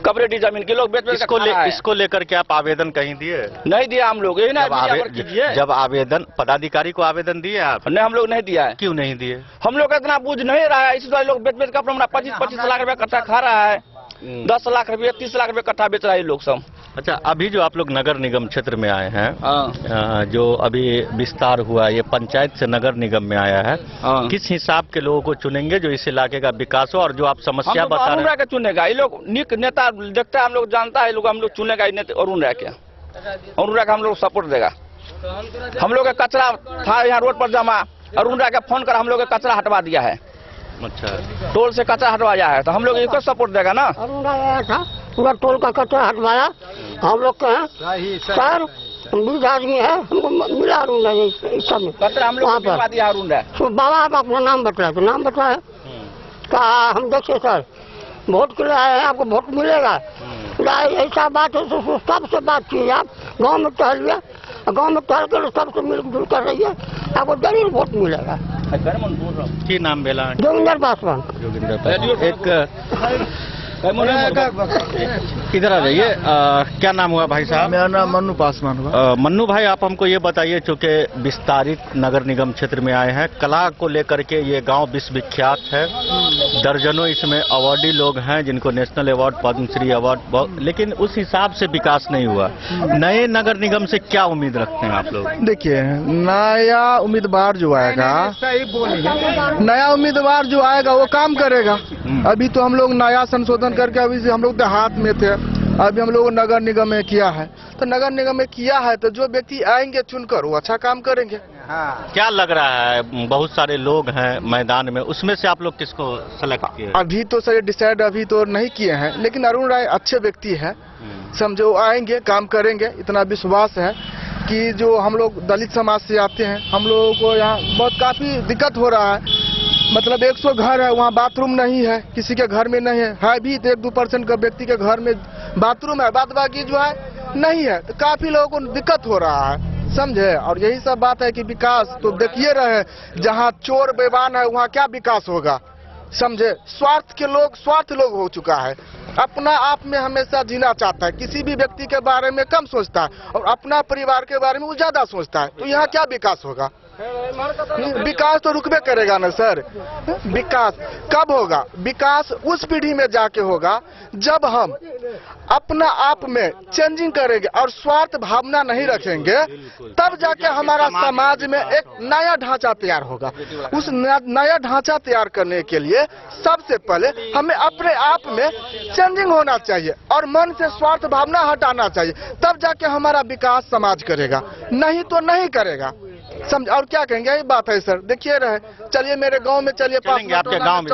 कॉपरेटिव जमीन के लोग बेच बेच इसको लेकर के आप आवेदन कहीं दिए? नहीं दिया हम लोग। यही ना जब आवेदन, पदाधिकारी को आवेदन दिए आप? नहीं, हम लोग नहीं दिया है। क्यों नहीं दिए? हम लोग इतना बूझ नहीं रहा है, इसलिए लोग बेच बेच कर अपना 25-25 लाख रुपया कट्ठा खा रहा है। 10 लाख रुपये, 30 लाख रुपये कट्ठा बेच रहा है लोग सब। अच्छा, अभी जो आप लोग नगर निगम क्षेत्र में आए हैं, जो अभी विस्तार हुआ, ये पंचायत से नगर निगम में आया है, किस हिसाब के लोगों को चुनेंगे जो इस इलाके का विकास हो, और जो आप समस्या बता रहे हैं? अरुण राय के चुनेगा, ये लोग निक नेता देखता है, हम लोग जानता है, लोग हम लोग चुनेगा अरुण राय के। अरुण राय का हम लोग सपोर्ट देगा। हम लोग का कचरा था यहाँ रोड पर जमा, अरुण राय का फोन कर हम लोग का कचरा हटवा दिया है। अच्छा, टोल से कचरा हटवाया है, तो हम लोग इसको सपोर्ट देगा ना। अरुण राय आया था, पूरा टोल का कचरा हटवाया। हम लोग का सर 20 आदमी है, हमको मिला अरुण राय सब कचरा हम लोग दिया अरुण राय। तो बाबा आप अपना नाम बताए, तो नाम बताए, कहा हम देखिए सर वोट के लिए आए हैं, आपको वोट मिलेगा। ऐसा बात है तो सबसे बात कीजिए, आप गाँव में टहलिए, गाँव में टहल कर सबसे मिलजुल कर रहिए, आपको जरूर वोट मिलेगा। की नाम बेला? जोगिंदर पासवान। इधर आ जाइए। क्या नाम हुआ भाई साहब? मेरा नाम मन्नू पासवान हुआ। मन्नू भाई, आप हमको ये बताइए, चूंकि विस्तारित नगर निगम क्षेत्र में आए हैं, कला को लेकर के ये गांव विश्वविख्यात है, दर्जनों इसमें अवार्डी लोग हैं जिनको नेशनल अवार्ड, पद्मश्री अवार्ड, लेकिन उस हिसाब से विकास नहीं हुआ। नए नगर निगम से क्या उम्मीद रखते हैं आप लोग? देखिए, नया उम्मीदवार जो आएगा, नया उम्मीदवार जो आएगा वो काम करेगा। अभी तो हम लोग नया संशोधन करके, अभी से हम लोग देहात में थे, अभी हम लोग नगर निगम में किया है, तो नगर निगम में किया है तो जो व्यक्ति आएंगे चुनकर वो अच्छा काम करेंगे। क्या लग रहा है, बहुत सारे लोग हैं मैदान में, उसमें से आप लोग किसको सेलेक्ट किए? अभी तो सर डिसाइड अभी तो नहीं किए हैं, लेकिन अरुण राय अच्छे व्यक्ति है, समझो आएंगे काम करेंगे, इतना विश्वास है कि जो हम लोग दलित समाज से आते हैं, हम लोगों को यहाँ बहुत काफी दिक्कत हो रहा है। मतलब 100 घर है, वहाँ बाथरूम नहीं है, किसी के घर में नहीं है भी तो 1-2% का व्यक्ति के घर में बाथरूम है, बाद बाकी जो है नहीं है, तो काफी लोगों को दिक्कत हो रहा है, समझे। और यही सब बात है कि विकास तो देखिए रहे, जहाँ चोर बेईमान है वहाँ क्या विकास होगा, समझे। स्वार्थ लोग हो चुका है, अपना आप में हमेशा जीना चाहता है, किसी भी व्यक्ति के बारे में कम सोचता है और अपना परिवार के बारे में वो ज्यादा सोचता है, तो यहाँ क्या विकास होगा? विकास तो रुकबे करेगा ना सर। विकास कब होगा? विकास उस पीढ़ी में जाके होगा जब हम अपना आप में चेंजिंग करेंगे और स्वार्थ भावना नहीं रखेंगे, तब जाके हमारा समाज में एक नया ढांचा तैयार होगा। उस नया ढांचा तैयार करने के लिए सबसे पहले हमें अपने आप में चेंजिंग होना चाहिए और मन से स्वार्थ भावना हटाना चाहिए, तब जाके हमारा विकास समाज करेगा, नहीं तो नहीं करेगा। समझ और क्या कहेंगे, यही बात है सर। देखिए रहे, चलिए मेरे गांव में चलिए, आपके गांव में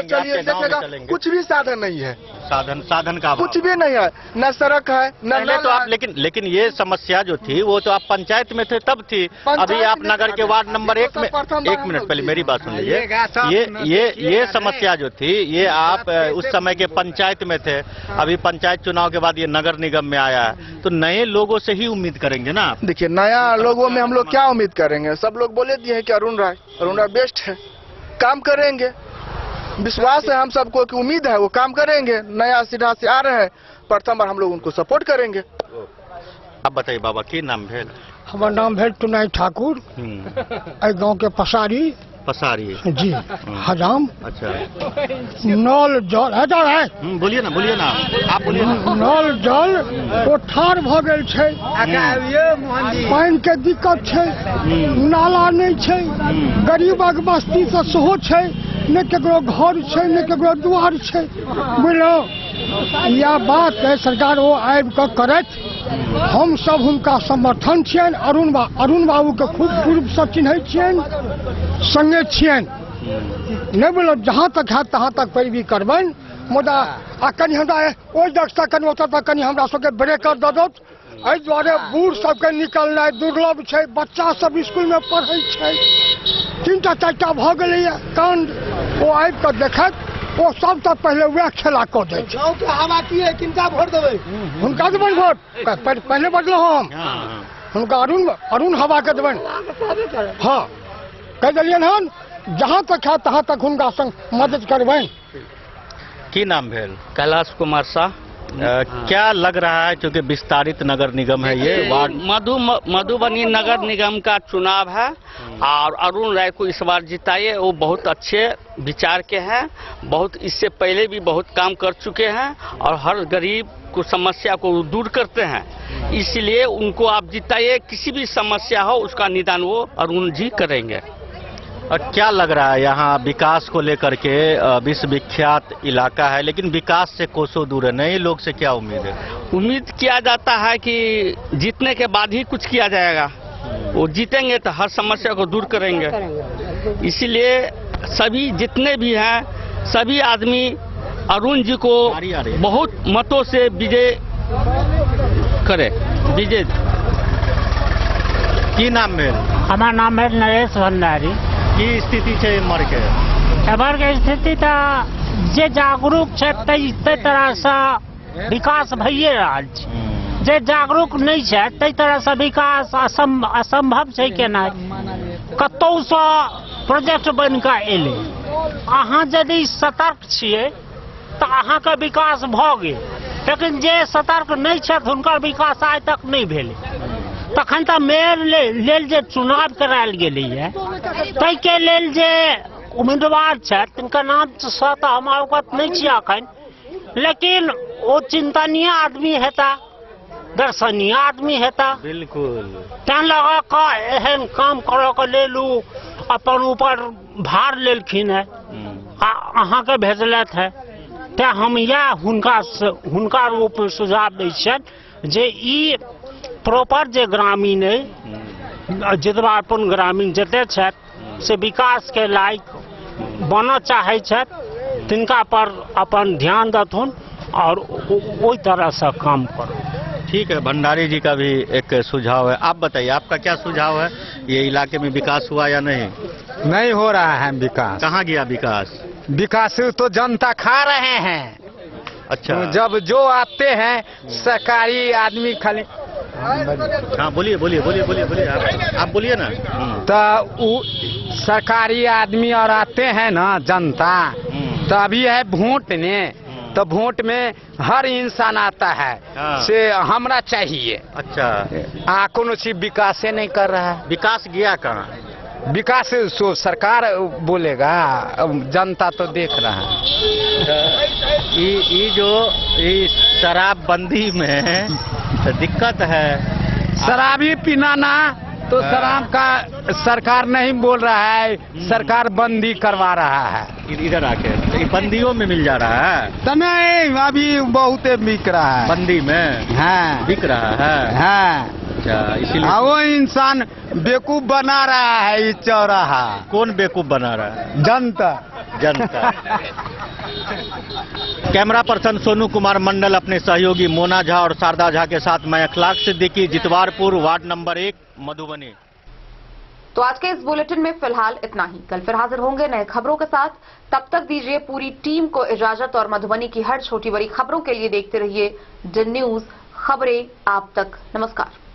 चलिए, देखिएगा कुछ भी साधन नहीं है, साधन का कुछ भी नहीं है, न सड़क है न नल तो आप लेकिन ये समस्या जो थी वो तो आप पंचायत में थे तब थी, अभी आप नगर के वार्ड नंबर 1 में। एक मिनट पहले मेरी बात सुन लीजिए, ये समस्या जो थी ये आप उस समय के पंचायत में थे, अभी पंचायत चुनाव के बाद ये नगर निगम में आया है, तो नए लोगों से ही उम्मीद करेंगे ना। देखिए नया लोगों में हम लोग क्या उम्मीद करेंगे, सब लोग बोले दिए हैं कि अरुण राय बेस्ट है, काम करेंगे, विश्वास है हम सबको कि उम्मीद है वो काम करेंगे, नया सिरा से आ रहे हैं, प्रथम बार हम लोग उनको सपोर्ट करेंगे। अब बताइए बाबा की नाम भेल? हमारा नाम भेल टुनाई ठाकुर, गाँव के पसारी जी हजाम। अच्छा, नल जल है, बोलिए ना आप बोलिए ना। नल जल कोठार भ गेल छै, पानि के दिक्कत छै, नाला नहीं छै, गरीबक बस्ती से सेहो छै, न केकरो घर छै न केकरो द्वार छै, बुझलहुँ। यह बात है सरकार वो आबि कऽ करैत, हम सब हुनका समर्थन छियनि। अरुण बाबू के खूब पूर्व से चिन्है छियनि, संगे छियनि, नहीं बोलो जहाँ तक है तहाँ तक पैरवी करबनि, मुदा आ कनि हमरा ओहि दक्षता कनि ओतऽ तक कनि हमरा सबके ब्रेकर दऽ दौत, एहि दुआरे बूढ़ सबके निकलनाइ दुर्लभ छै, बच्चा सब स्कूल में पढ़ै छै, 3टा 4टा भऽ गेलैया कांड, ओ आबि कऽ देखत, ओ सब तक पहले वह खेला कऽ दै छै। गाँव के हवा की है, किनका वोट देबै? हुनका देबनि वोट, पहले बदलहुँ हम, हुनका अरुण हवा के देबनि। हाँ कह दिलियन हन, जहाँ तक है तहाँ तक हुनका संग मदद करबनि। की नाम भेल? कैलाश कुमार शाह। क्या लग रहा है, क्योंकि विस्तारित नगर निगम है ये वार्ड? मधुबनी नगर निगम का चुनाव है और अरुण राय को इस बार जिताइए, वो बहुत अच्छे विचार के हैं, बहुत इससे पहले भी बहुत काम कर चुके हैं और हर गरीब को समस्या को दूर करते हैं, इसलिए उनको आप जिताइए, किसी भी समस्या हो उसका निदान वो अरुण जी करेंगे। और क्या लग रहा है यहाँ विकास को लेकर के? विश्वविख्यात इलाका है लेकिन विकास से कोसों दूर है, नए लोग से क्या उम्मीद है? उम्मीद किया जाता है कि जीतने के बाद ही कुछ किया जाएगा, वो जीतेंगे तो हर समस्या को दूर करेंगे, इसीलिए सभी जितने भी हैं सभी आदमी अरुण जी को बहुत मतों से विजय करे। विजय की नाम है? हमारा नाम है नरेश भंडारी। की स्थिति है एम्हर के? एम्हर के स्थिति तो जे जागरूक है तै तरह से विकास भइए रहल छै, जे जागरूक नहीं है तै तरह से विकास असंभव है केना। कतौ से प्रोजेक्ट बन के एले, अहाँ यदि सतर्क छियै तो अहाँ के विकास भ गेल, लेकिन जे सतर्क नहीं है हुनकर विकास आइ तक नहीं भेलै। तखन तऽ मेयर लेल जे चुनाव करायल गेलैए ताहिके लेल जे उम्मीदवार छथि तिनकर नाम से तऽ हम अवगत नहीं छी अखन, लेकिन ओ चिंतनीय आदमी हेता, दर्शनीय आदमी हेता। बिल्कुल तैं लगा कऽ एहन काम करऽ के लेल ओ अपन ऊपर भार लेलखिन है, अहाँके भेजलथि है, तैं हम यह हुनका रूप में सुझाव दै छियनि जे ई प्रॉपर जे ग्रामीण जितबा अपन ग्रामीण जते छथि से विकास के लायक बनऽ चाहै छथि तिनका पर अपन ध्यान देथुन और ओई तरह से काम करो। ठीक है, भंडारी जी का भी एक सुझाव है, आप बताइए आपका क्या सुझाव है? ये इलाके में विकास हुआ या नहीं? नहीं हो रहा है विकास। कहाँ गया विकास? विकास तो जनता खा रहे हैं। अच्छा, तो जब जो आते हैं सरकारी आदमी खाली। हाँ बोलिए आप बोलिए ना। तो सरकारी आदमी और आते हैं ना जनता, तो अभी है वोट ने, तो वोट में हर इंसान आता है से हमरा चाहिए। अच्छा, कोनो चीज विकास नहीं कर रहा है। विकास गया कहाँ? विकास सो सरकार बोलेगा, जनता तो देख रहा है। ये जो शराबबंदी में दिक्कत है, शराबी पीना ना तो शराब का सरकार नहीं बोल रहा है, सरकार बंदी करवा रहा है। इधर आके बंदियों में मिल जा रहा है तो नहीं, अभी बहुत बिक रहा है बंदी में। हाँ बिक रहा है। हाँ, अच्छा, इसीलिए वो इंसान बेवकूफ बना रहा है ये चौराहा। कौन बेवकूफ बना रहा है? जनता। कैमरा पर्सन सोनू कुमार मंडल अपने सहयोगी मोना झा और शारदा झा के साथ मैं अखलाक सिद्दीकी, जितवारपुर, वार्ड नंबर 1, मधुबनी। तो आज के इस बुलेटिन में फिलहाल इतना ही। कल फिर हाजिर होंगे नए खबरों के साथ। तब तक दीजिए पूरी टीम को इजाजत और मधुबनी की हर छोटी बड़ी खबरों के लिए देखते रहिए DIN न्यूज, खबरें आप तक। नमस्कार।